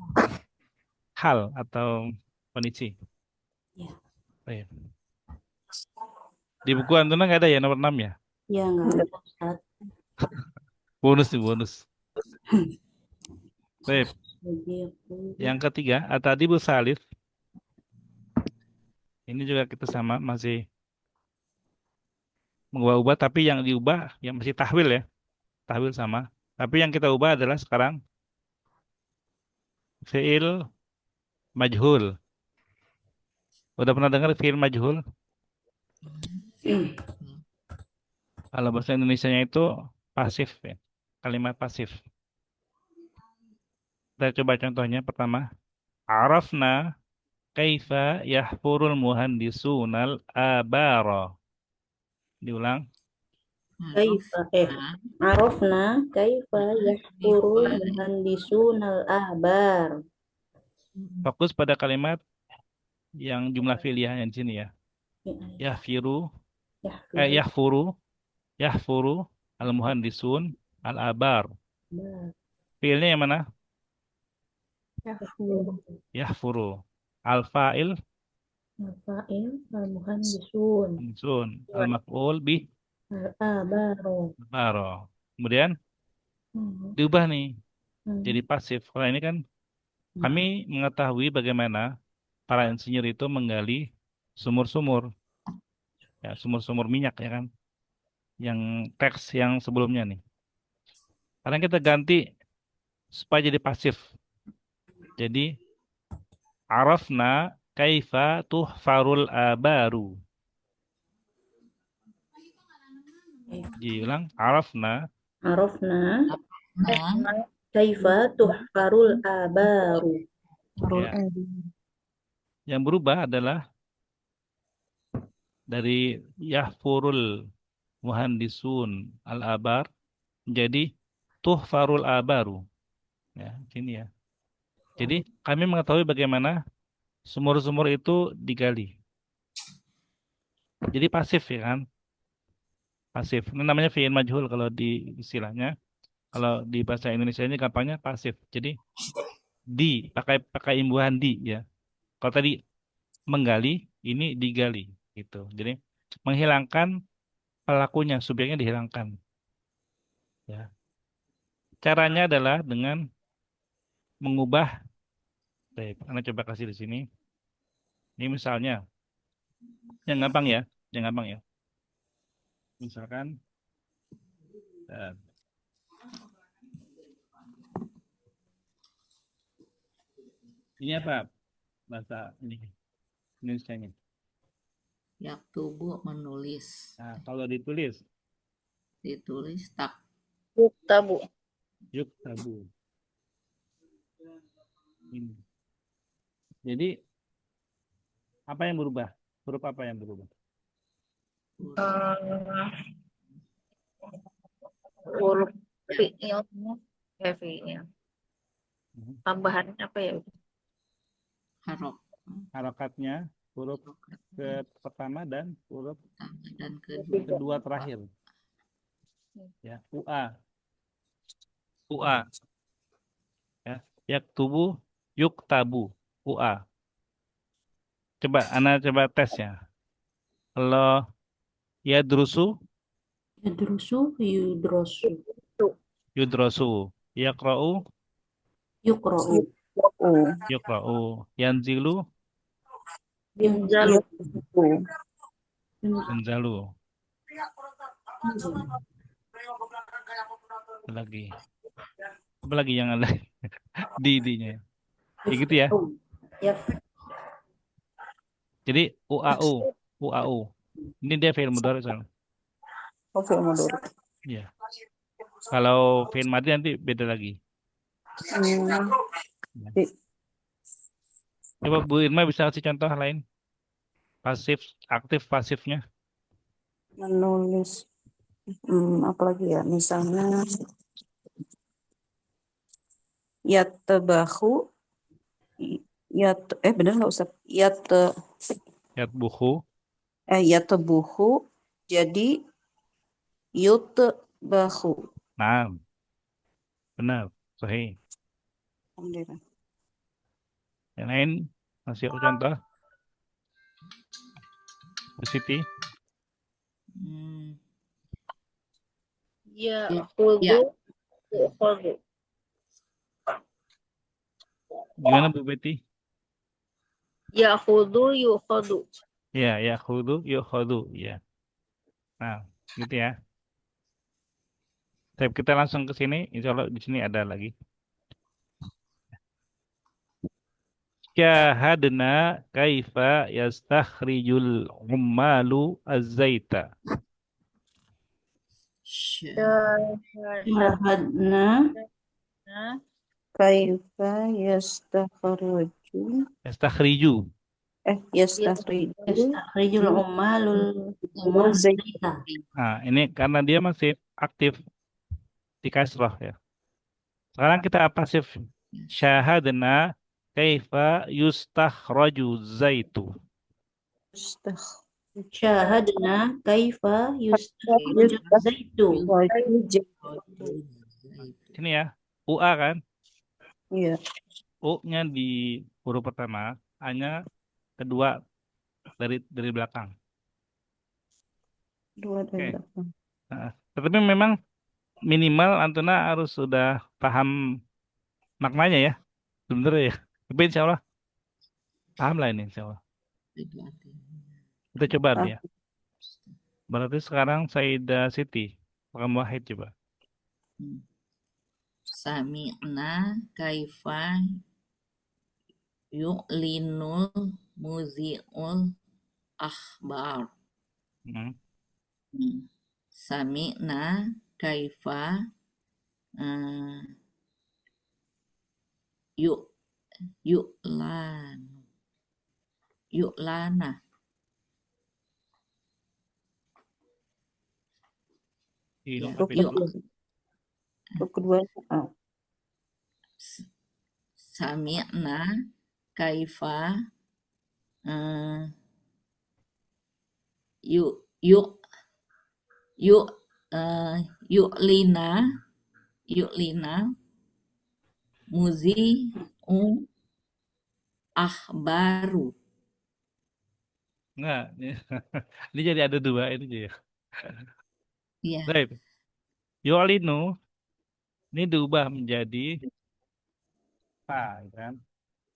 hal atau kondisi. Ya. Baik. Di buku Antuna nggak ada ya nomor 6 ya? Ya, nggak ada, Ustaz. Bonus nih, bonus. Baik. Sadiqu. Yang ketiga, atadibus salif. Ini juga kita sama, masih mengubah-ubah, tapi yang diubah yang masih tahwil ya. Tahwil sama. Tapi yang kita ubah adalah sekarang fi'il majhul. Udah pernah dengar fi'il majhul? Kalau bahasa Indonesianya itu pasif ya. Kalimat pasif. Kita coba contohnya pertama. Arafna kaifa yahfurul muhandisunal abara. Diulang. Kaifa Arafna arafna kaifa yahfuru kaifa muhandisun al-ahbar. Fokus pada kalimat yang jumlah fi'liyahnya di sini ya. Yahfiru, Yahfuru yahfuru, al-muhandisun, al-abar. Fi'ilnya yang mana? Yahfuru. Yahfuru. Al-fa'il, al-fa'il al-muhandisun muhandisun, al-maf'ul bih, al-abaru. baro. Kemudian diubah nih jadi pasif. Kalau ini kan kami mengetahui bagaimana para insinyur itu menggali sumur-sumur, ya sumur-sumur minyak ya kan, yang teks yang sebelumnya nih. Sekarang kita ganti supaya jadi pasif. Jadi arafna kaifa tuhfarul abaru. Diulang, arafna Arafna Nah, kaifa tuhfarul abaru. ya. Yang berubah adalah dari yahfurul muhandisun al-abar menjadi tuhfarul abaru. Ya, sini ya. Jadi kami mengetahui bagaimana sumur-sumur itu digali. Jadi pasif ya kan? Pasif. Ini namanya fi'il majhul kalau di istilahnya. Kalau di bahasa Indonesia ini gampangnya pasif. Jadi pakai imbuhan di ya. Kalau tadi menggali, ini digali gitu. Jadi menghilangkan pelakunya, subjeknya dihilangkan. Ya. Caranya adalah dengan mengubah. Baik, Anda coba kasih di sini. Ini misalnya, yang gampang ya, Misalkan, ini apa bahasa ini Indonesianya? yaktubu menulis, Nah, kalau ditulis, ditulis tak Yuktabu. yuk tabu. Ini. Jadi apa yang berubah? Huruf apa yang berubah? Huruf fi'il. Ya, fi'il. Tambahan apa ya? harok Harokatnya huruf ke pertama dan huruf pertama dan kedua. kedua terakhir. Ya, ua. Ya, yaktubu, yuktabu, ua. Coba tes ya. Kalau yadrusu, Yadrusu yudrosu yudrosu, yaqra'u, yukra'u yuqra'u, yanzilu, Yunzalu. yanzalu. Apa lagi yang ada di-nya? Ya gitu ya. Yaf Jadi uau. Ini dia fi'il mudhari soalnya. Oh, fi'il mudhari. Iya. Kalau fi'il madhi nanti beda lagi. Coba Bu Irma bisa kasih contoh lain? Pasif, aktif, pasifnya. Menulis. Apa lagi ya? Misalnya yatbahu benar nggak Ustaz? Yatbuhu. Yatbuhu jadi yutbahu. Nah, benar. Sahih. Alhamdulillah. Yang lain masih aku contoh. Bu Siti. Ya, Ya. khudu. Yukhadu. Gimana Bu Betty? Ya, khudu yukhadu. Ya, yakhudu, yukhadu. Ya. Nah, gitu ya. Tapi kita langsung ke sini. Insya Allah di sini ada lagi. Syahadna kaifa yastakhrijul ummalu az-zaita. Syahadna Kaifa yastakhriju. Yastakhriju. Yastakhrijul Yastakhrijul ummalul zaita. zaita. Nah, ini karena dia masih aktif di kasroh ya. Sekarang kita pasif. Syahadna kaifa yustakhraju zaitu. Syahadna kaifa yustakhrajul zaitu. Ini ya, UA kan? Iya. U-nya di huruf pertama, A-nya kedua dari belakang. Dua dari Oke. belakang. Nah, tetapi memang minimal Antuna harus sudah paham maknanya ya, sebenarnya ya. Tapi insya Allah paham lah ini insya Allah. Kita coba Ah. ya. Berarti sekarang Sayyidah Siti, Pak Wahid coba. Sami'na kaifa yu'linul muzi'ul akhbar. Sami'na kaifa yu'lana. Ya, Huruf kedua. Sami'na kaifa yu'lina muzi'u akhbaru. Enggak, ini jadi ada dua ini ya. Iya. Baik. Yu'linu ini diubah menjadi kan?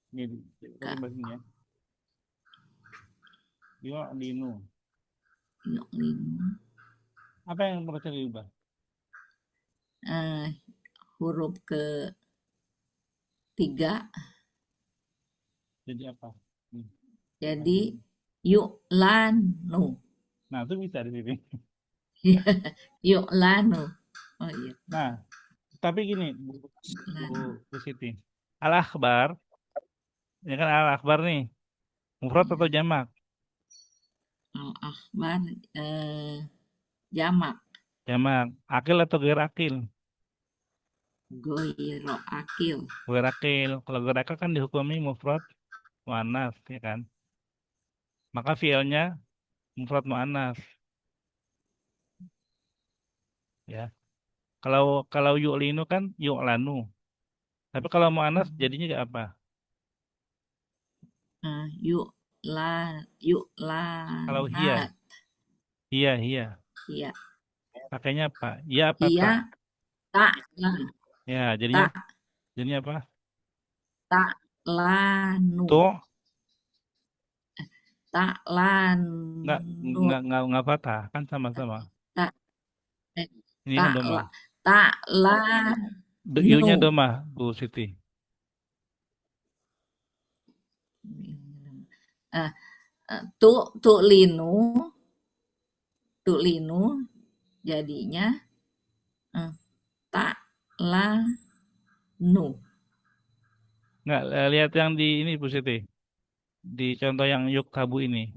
Ini bagiannya. Yu'linu. Apa yang mereka diubah? Huruf ketiga. Jadi apa? Jadi yu'lanu. Nah, itu bisa di sini. Yu'lanu. Oh iya. Nah, tapi gini, Bu Siti. Al-akhbar, ya kan al-akhbar nih, mufrad atau jamak? Al-akhbar jamak. Jamak. Akil atau ghair akil? Ghairu akil. Ghair akil. Kalau ghair akil kan dihukumi mufrad mu'annas, ya kan? Maka fi'ilnya mufrad mu'annas. Ya. Kalau yu'linu kan yu'lanu. Tapi kalau mu'annas jadinya apa? Kalau hiya. Hiya. Iya. Pakainya apa? Ya apa Iya. Tak. Ya, jadinya apa? Tak lanu. Tuh. Tak lan. Enggak patah, kan sama-sama. Tak. Ini kan domah. Tak lan. I-nya domah, Bu Siti. Linu jadinya tak lanu. Enggak, lihat yang di ini Bu Siti. Di contoh yang yuktabu ini.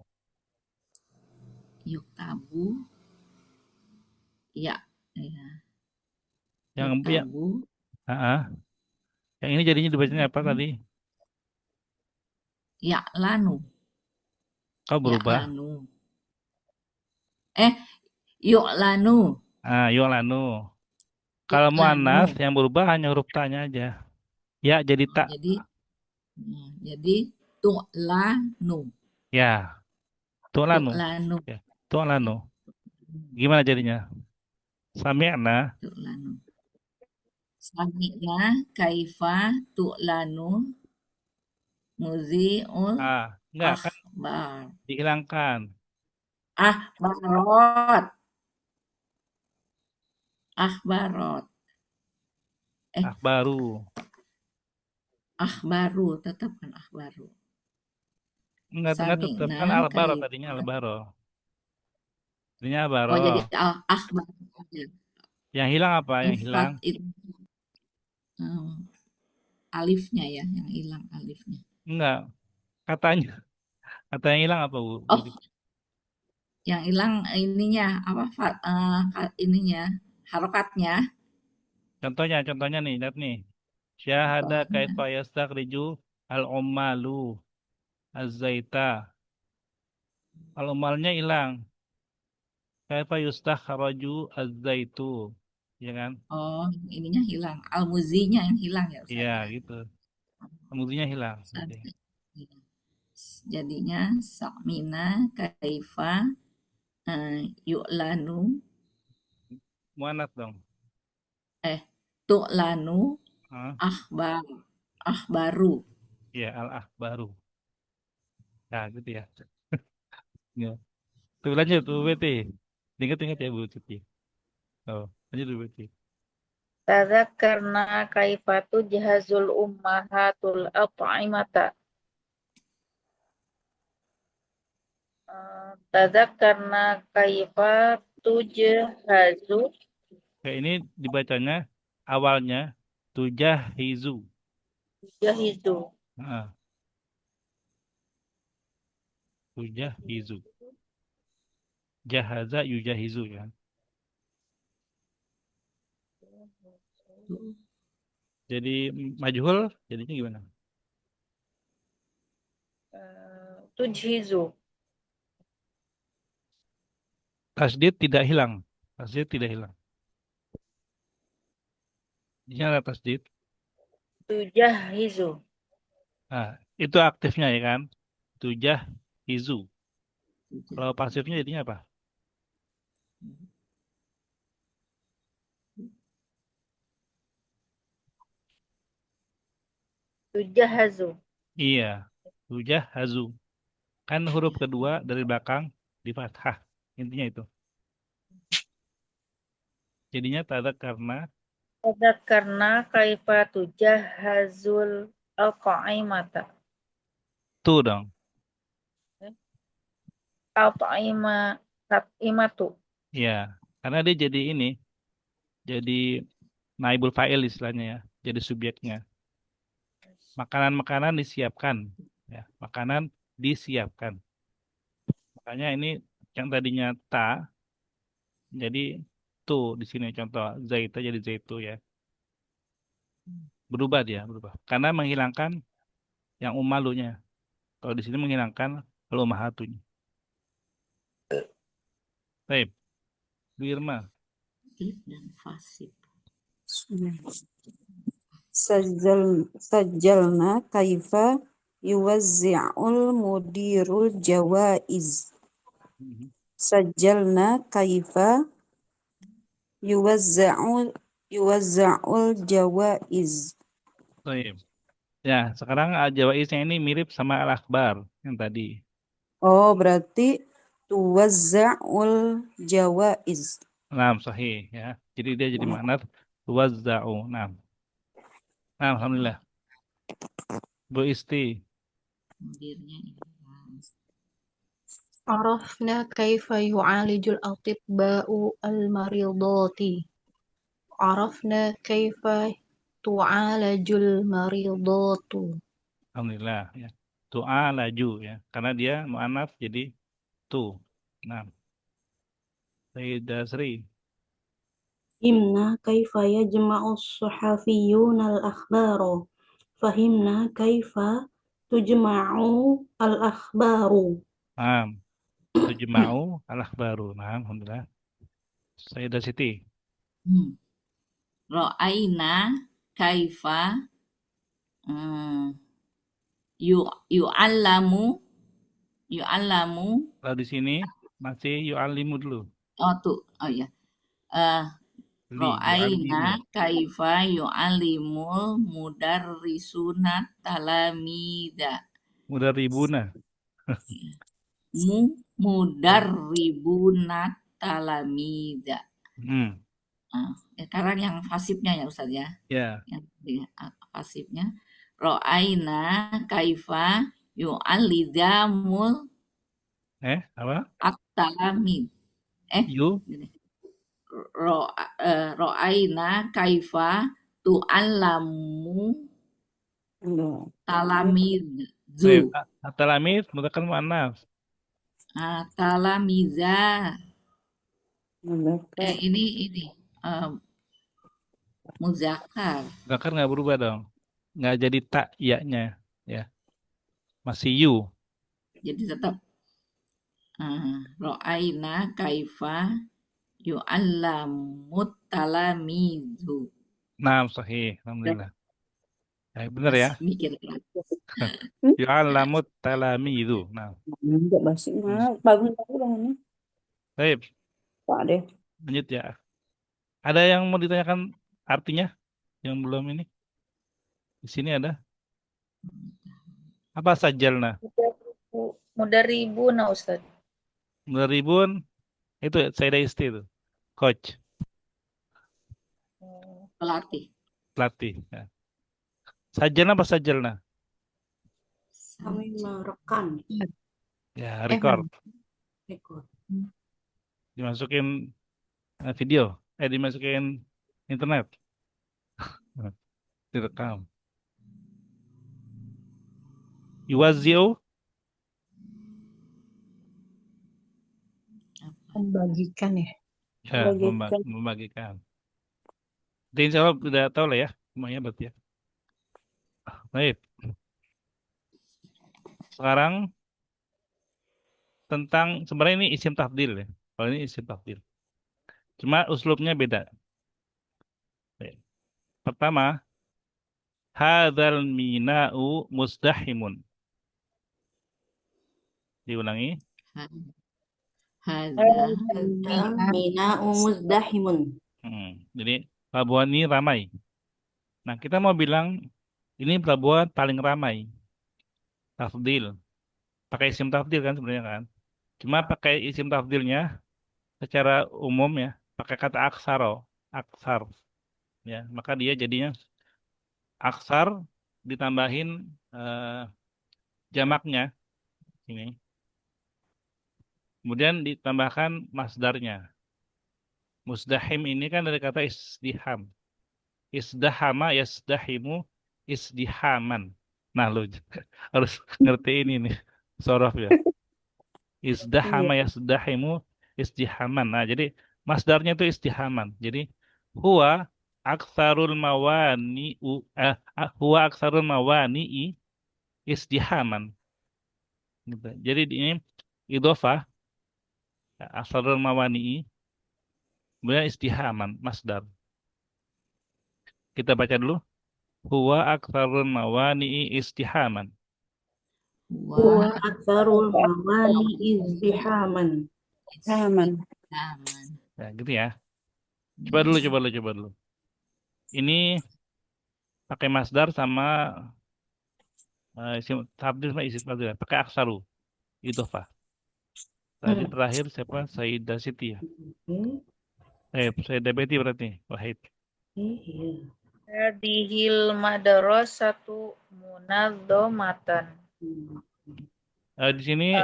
Yuktabu. Ya. Yang yuktabu. Yang ini jadinya dibacanya apa tadi? Ya lanu. Kau berubah? Ya'lanu. Yu'lanu. Yu'lanu. Kalau mu'annas yang berubah hanya huruf ta-nya aja. Ya jadi ta. Jadi tu'lanu. Ya. Tu'lanu. Ya. Tu'lanu. Gimana jadinya? Sami'na. Tu'lanu. Sami'na kaifa tu'lanu muzi'ul enggak kan dihilangkan. Akhbarot. Akhbaru, tetapkan akhbaru. Enggak tetap kan al-baro tadinya al-baro. Tadinya al-baro. Oh jadi akhbar. Yang hilang apa? Yang hilang? Alifnya ya, yang hilang alifnya. Enggak. Atau yang hilang apa, Bu? Oh, yang hilang ininya apa ininya harokatnya. Contohnya nih, lihat nih. Syahada Contohnya, kaifa yastakhriju al-ummalu az-zaita. Al-ummalnya hilang. Kaifa yustakhraju az-zaitu. Ya kan? oh ininya hilang, al-muzinya yang hilang ya Iya, Ustaz ya. gitu. Kemudiannya hilang. Oke. Sampai- Jadinya sakmina kaifa yu'lanu Muannats dong. tu'lanu Hah? akhbaru. Iya, al-akhbaru. Nah, gitu ya. Ya. Tuh lanjut, Bu Betty. Ingat-ingat ya, Bu Tuti. Oh, lanjut, Bu Betty. Tadzakarna kaifa tujhazul ummahatul at'imata. Tadzakarna kaifa tujhazu Oke, ini dibacanya awalnya tujahizu. jahizu. Nah, tujahizu. Jahaza yujahizu ya. Jadi majhul jadinya gimana? Tujhizu. Tasdid tidak hilang. Tasdid tidak hilang. Jadinya ada tasdid. Tujahizu. Nah, itu aktifnya ya kan? Tujahizu. Kalau pasifnya jadinya apa? Tujahazu. Iya, tujahazu. Kan huruf kedua dari belakang di fathah. Intinya itu. Jadinya karena Tadzakarna kaifa tujahazul al-qa'imata. tuh dong. Al-qa'imatu. Iya, karena dia jadi ini, jadi naibul fa'il istilahnya ya, jadi subjeknya. Makanan-makanan disiapkan, ya, makanan disiapkan. Makanya ini yang tadinya ta, jadi tuh di sini contoh zaita jadi zaitu ya, berubah dia, berubah. Karena menghilangkan yang umalunya. Kalau di sini menghilangkan umahatunya. Baik, Bu Irma. Dan fasib. Sajjalna kaifa yuwazzi'ul mudirul jawaiz. Sajjalna kaifa yuwazza'ul jawaiz. Baik. Ya, sekarang Jawaiznya ini mirip sama Al-Akhbar yang tadi. Oh, berarti tuwazza'ul jawaiz. Nah, sahih ya. Jadi dia jadi makna wazza'u. Nah, alhamdulillah. Bu Isti. Mudirnya ini. عرفنا كيف يعالج الأطباء المريضات. عرفنا كيف تعالج المريضات. Alhamdulillah ya. Tu'a laju ya. Karena dia mu'anaf jadi tu. Nah, Sayyidah Sri. فهمنا كيف يجمع الصحفيون الأخبار. فهمنا كيف تجمع الأخبار. Nah, tujma'u al-akhbaru. Nah, alhamdulillah. Sayyidah Siti. Ro'aina kaifa yu'allamu Kalau di sini masih yu'allimu dulu. oh ya Ro'aina Yu'allimu. kaifa yu'allimul mudarrisuna talamida. Mudarribuna. Mudarribuna talamida. Sekarang yang fasibnya ya Ustaz ya. Ya. Yang fasibnya. Ro'aina kaifa yu'allidamul Apa? at-talamid. Ro'aina kaifa tu'allamu talamid. Zu. At-talamid mudzakkar muannats. Talamiza. Muzakkar. Ini muzakkar. Mudzakkar nggak berubah dong. Nggak jadi tak ya-nya. Ya. Masih you. Jadi tetap ro'aina kaifa yu'allamut talamizu. Nah, sahih. Alhamdulillah. Ya, benar ya. Masih mikir kan? Yu'allamut talamidu. Nah, Enggak basi mah. Bagus aku bangunnya. baik. Pak deh. Lanjut ya. Ada yang mau ditanyakan artinya? Yang belum ini? Di sini ada. Apa sajalna? Mudarribuna Ustaz. Mudarribun itu saya isti itu. Coach, Pelatih. pelatih. Ya. Sajalna apa sajalna? Kami merekam Ya, record. record. Dimasukin video. Dimasukin internet. Direkam. Yuwaziu. Membagikan ya. Ya, membagikan. Jadi insya Allah udah tahu lah ya. Semuanya berarti ya. Baik. Sekarang tentang sebenarnya ini isim tafdil ya. Kalau ini isim tafdil. Cuma uslubnya beda. Baik. Pertama, hadzal mina'u muzdahimun. Diulangi. Hadza Mina'u muzdahimun. Jadi pelabuhan ini ramai. Nah, kita mau bilang ini pelabuhan paling ramai. Tafdil. Pakai isim tafdil kan sebenarnya kan. Cuma pakai isim tafdilnya secara umum ya, pakai kata aksaro, aksar. Ya, maka dia jadinya aksar ditambahin jamaknya ini. Kemudian ditambahkan masdarnya. Musdahim ini kan dari kata isdiham. Isdahama yasdahimu isdihaman. Nah, lu harus ngerti ini nih. Sorof ya. Isdahama yasdahimu isdihaman. Nah, jadi masdarnya itu isdihaman. Jadi huwa aksarul mawani huwa aksarul mawani isdihaman. Gitu. Jadi ini idhofah aksarul mawani kemudian isdihaman masdar. Kita baca dulu. Huwa aktsarul mawani'i istihaman. Huwa aktsarul mawani izdihaman. Aman. Ya, gitu ya. Coba dulu. Ini pakai masdar sama isim tabdil sama isim tabdil. Pakai aksaru. Idhofah. Tadi terakhir siapa? Sayyidah Siti ya. Sayyidah Beti berarti. Wahid. Iya. Hadhil madrasatu munazzamatan. Di sini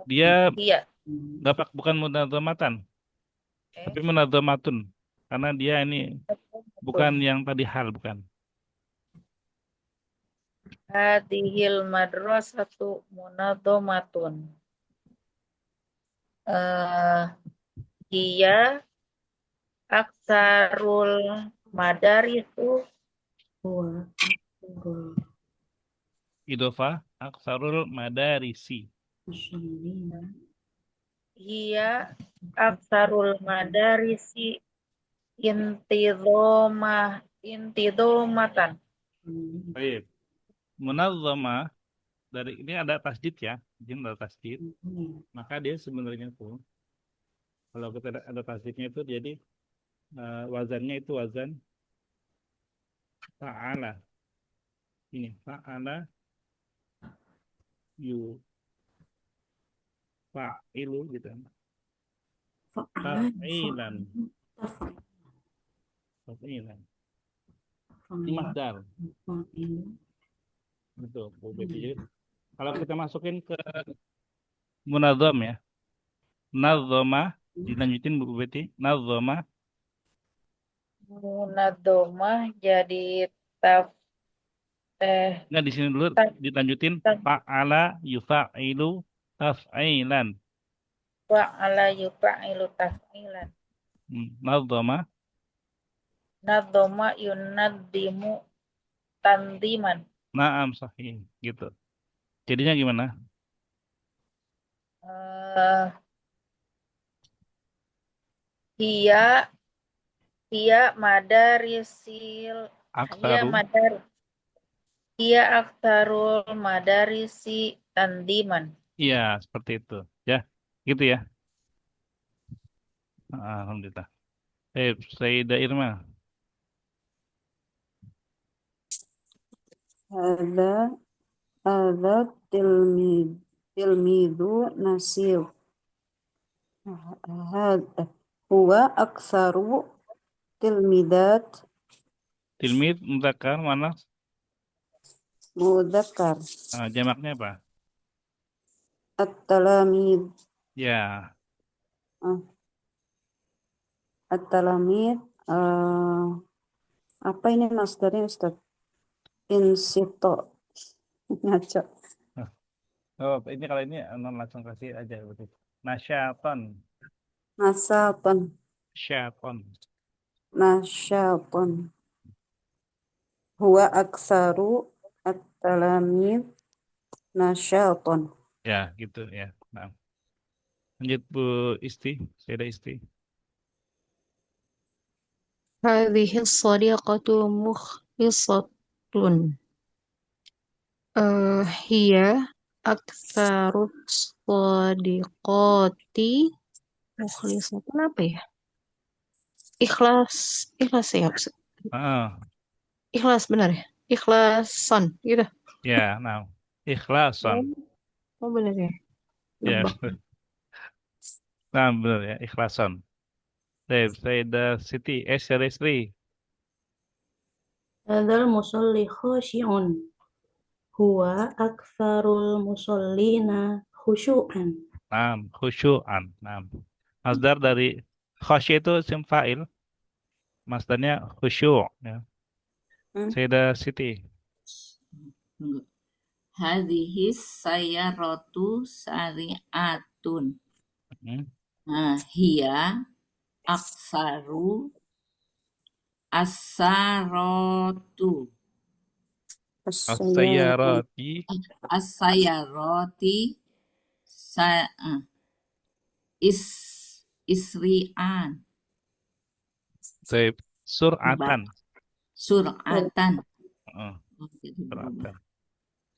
dia Iya. bukan munadzamatan, tapi munadzamatun. Karena dia ini bukan yang tadi hal, bukan. Hadhil madrasatu munazzamatun. Dia aksarul madarisu Huwa Idhofah aksarul madarisi. Hiya aksarul madarisi intidhomatan. Baik. Munazzamah dari ini ada tasdid ya, jin ada tasdid. Maka dia sebenarnya tuh kalau kita ada tasdidnya itu jadi wazannya itu wazan fa'ala. Ini fa'ala yu fa'ilu gitu. Fa'ilan. Fa'ilan. Ini masdar. Betul, Bu Betty. Jadi, kalau kita masukin ke munadzam ya. Nadzama dilanjutin Bu Betty. Nadzama Munadzamah jadi Eh, Nggak di sini dulu tan, dilanjutin tan, fa'ala yufa'ilu taf'ilan. fa'ala yufa'ilu taf'ilan. Nadzama. Nadzoma yunaddimu tandiman. Naam sahih gitu. Jadinya gimana? Eh, Hiya hiya madarisil hiya Aksaru. madar hiya aktarul madarisi tandiman. Iya, seperti itu. Ya, gitu ya. Alhamdulillah. Sayyidah Irma. Hadza hadza tilmid tilmidu nasir. Hadza huwa aktsaru tilmidat Tilmid, mudzakkar, mana? mudzakkar. Jamaknya apa? At-talamid. Ya, Ah, At-talamid. Apa ini masdarnya Ustaz? Insito. Ngaco. oh, ini kalau ini non langsung kasih aja begitu. Nasyaton, Nasaton. syaton. Nasyaton. Huwa aktsaru at-talamid nasyaton. Ya, gitu ya. Nah, lanjut Bu Isti, Sayyidah Isti. هذه الصديقة مخلصة. هي أكثر الصديقات مخلصة. Apa ya? Ikhlas, ikhlas ya. Ah, Ikhlas benar ya? Ikhlason gitu. ya, nah, ikhlason. Oh benar ya. Ya, Nebak. nah benar ya, ikhlason. Sayyidah Siti, Sayyidah Sri. Hadzal musolli khashi'un. Huwa aktsarul musallina khusyu'an. Nah, khusyu'an. Nah, masdar dari khasy itu isim fa'il. Masdarnya khusyu'. Ya. Hmm. Sayyidah Siti. Tunggu. Hadhis sayyaratu sari'atun. Hmm. Hiya aksaru asaratu. As-sayyaratu. As-sayyarati is isri'an. Sur'atan. Sur'atan. Oh, Jadi berubah.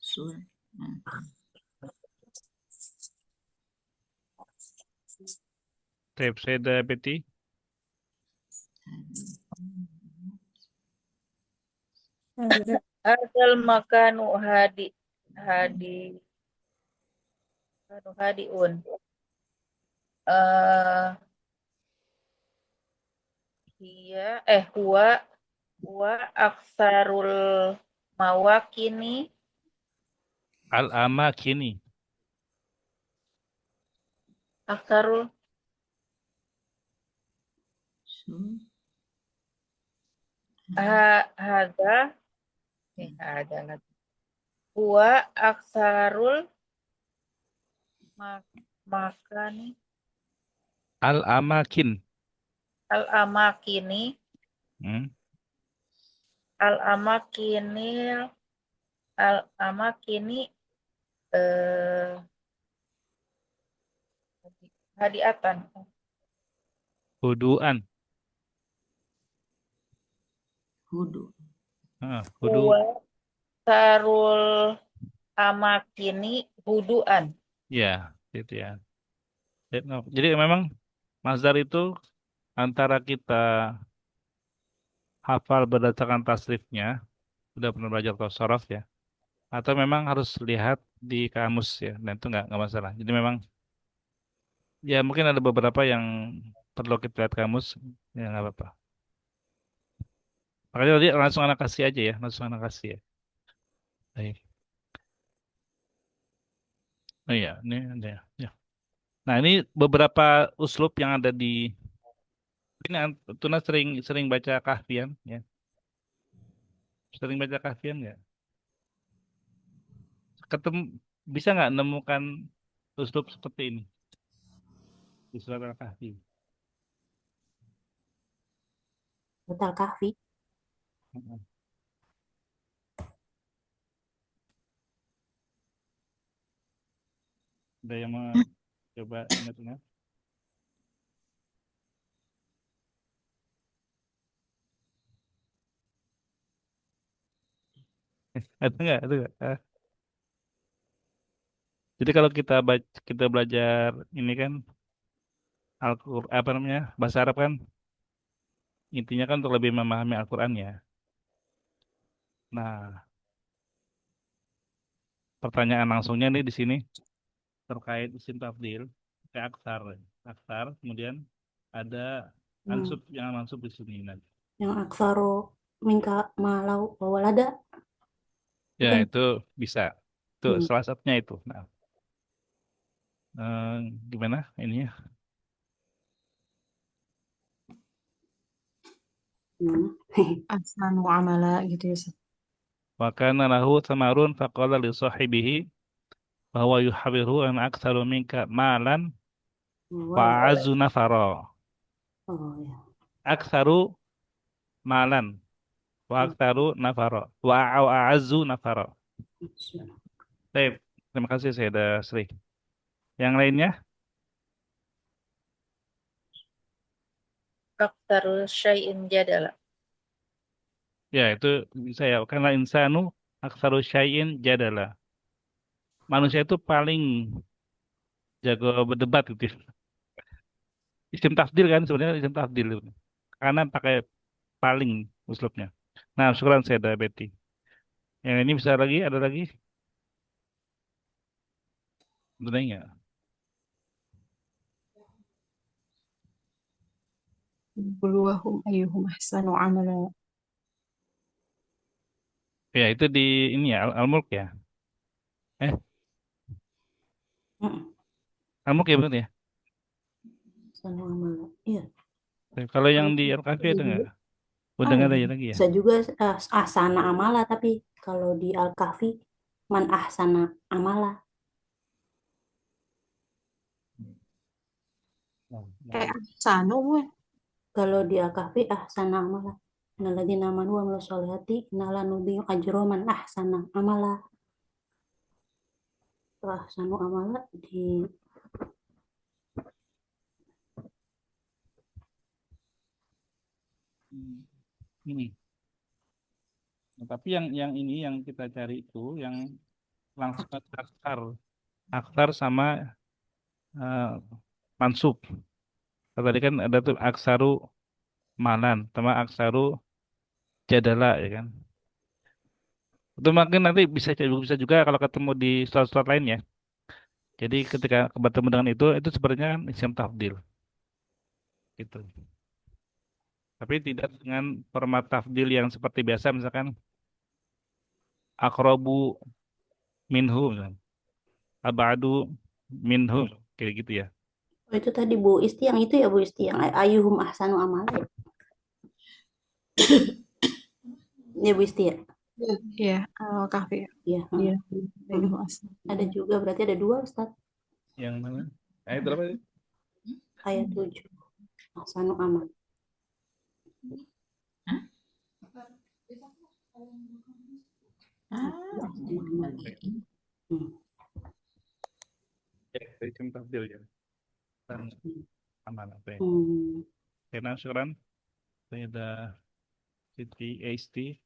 sur'atan. Sur'atan. Sayyidah Betty. Hadzal makanu hadi hadiun. Huwa aksarul mawakini Al-amakini. aksarul hadza ada lagi. Huwa aksarul makani Al-amakin. al-amakini Hmm. al-amakini al-amakini hadiatan. Hudu'an. Hudu. Hudu. Huwa sarul amakini huduan. Ya, gitu ya. Jadi memang masdar itu antara kita hafal berdasarkan tasrifnya, sudah pernah belajar tasarruf ya, atau memang harus lihat di kamus ya, dan itu nggak masalah. Jadi memang ya mungkin ada beberapa yang perlu kita lihat kamus, ya nggak apa-apa. Makanya tadi langsung anak kasih aja ya, langsung anak kasih ya. Baik. Oh iya, ini ada ya. Ya. Nah ini beberapa uslub yang ada di ini Tuna sering sering baca kahfian ya. Sering baca kahfian nggak? ketemu bisa nggak nemukan uslub seperti ini di surat Al-Kahfi? Surat Al-Kahfi. Mm-mm. Ada yang mau coba ingat-ingat? Ada nggak? Ada nggak? Jadi kalau kita belajar ini kan Al-Qur'an apa namanya bahasa Arab kan intinya kan untuk lebih memahami Al-Qur'an ya. Nah, pertanyaan langsungnya nih di sini terkait isim tafdil kayak aksar, aksar, kemudian ada Hmm. yang mansub di sini nanti. Yang aksaro minka malau wawalada. Ya Bukan? itu bisa, itu Hmm. salah satunya itu. Nah, gimana ininya? Gimana? Ahsanu amala gitu ya, Ustaz. Wa kana lahu thamarun faqala li sahibihi bahwa yuhawiru an aktsaru minka malan wa Wow. a'azzu nafara. Oh ya. Aktsaru malan wa aktsaru nafara wa a'azzu nafara. Baik, terima kasih saya ada Sri. Yang lainnya? Aktaru syai'in jadala. Ya, itu bisa ya. Karena insanu aktsaru syai'in jadala. Manusia itu paling jago berdebat gitu. Isim tafdil kan sebenarnya isim tafdil. Karena pakai paling uslubnya. Nah, syukuran saya ada Betty. Yang ini bisa lagi, ada lagi? Benar nggak? Buluwahum ayyuhum ahsanu amala. Ya, itu di ini ya, Al-Mulk ya. Eh, Mm-mm. Al-Mulk ya benar ya. Sana amala. Iya. Kalau yang di Al-Kahfi ada nggak? Udah nggak ada ya lagi ya? Bisa juga ahsana amala, tapi kalau di Al-Kahfi man ahsana amala. Kayak ahsanu bukan? Kalau di Al-Kahfi ahsana amala. Innalladzina amanu wa amilus solihati innala nudhi'u ajra man ahsana amala. Kalau ahsanu amala di Ini. Nah, tapi yang ini yang kita cari itu yang langsung aksar, aksar sama eh, mansub. Tadi kan ada tuh aksaru malan, sama aksaru jadala ya kan. Itu mungkin nanti bisa juga kalau ketemu di surat-surat lain ya. Jadi ketika bertemu dengan itu sebenarnya kan isim tafdil gitu. Tapi tidak dengan format tafdil yang seperti biasa misalkan akrobu minhu, misalkan. Abadu minhu kayak gitu ya. oh, itu tadi Bu Isti yang itu ya Bu Isti yang ayuhum ahsanu amala ya. Ya Bu Isti ya. Iya, Al-Kahfi. Iya. Iya, Hmm. ayyuhum ahsanu. Ada juga berarti ada dua Ustaz. Yang mana? Ayat berapa? Ayat 7 ahsanu amal. Ahsanu amal. Hmm. Ya, isim tafdil ya. Dan aman apa ya? Hmm. Karena syukuran saya ada Siti AST.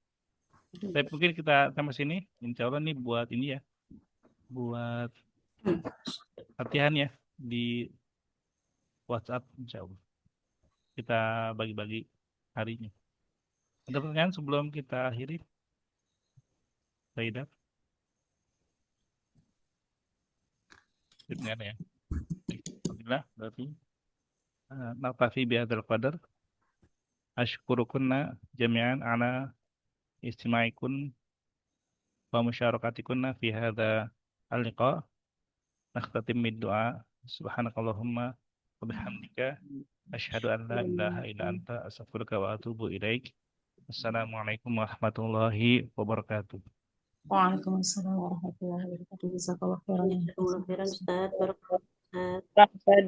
Tapi mungkin kita sampai sini. Insya Allah nih buat ini ya. Buat latihan ya di WhatsApp insya Allah. Kita bagi-bagi harinya. Ada pertanyaan sebelum kita akhiri? Zaidah? Tidak ada ya. Alhamdulillah berarti naktafi bihadzal qadar. Ashkurukunna jami'an ala istima'ikun wa musyarakatikunna fi hadza al-liqa. Nakhtatim bid du'a. Subhanakallahumma wa bihamdika asyhadu an la ilaha illa anta astaghfiruka wa atubu ilaik. Assalamualaikum warahmatullahi wabarakatuh. Waalaikumsalam warahmatullahi wabarakatuh. Jazakallah khairan ya. Jazakumullah khairan Ustaz. Barakallahu Ustaz. Ustaz,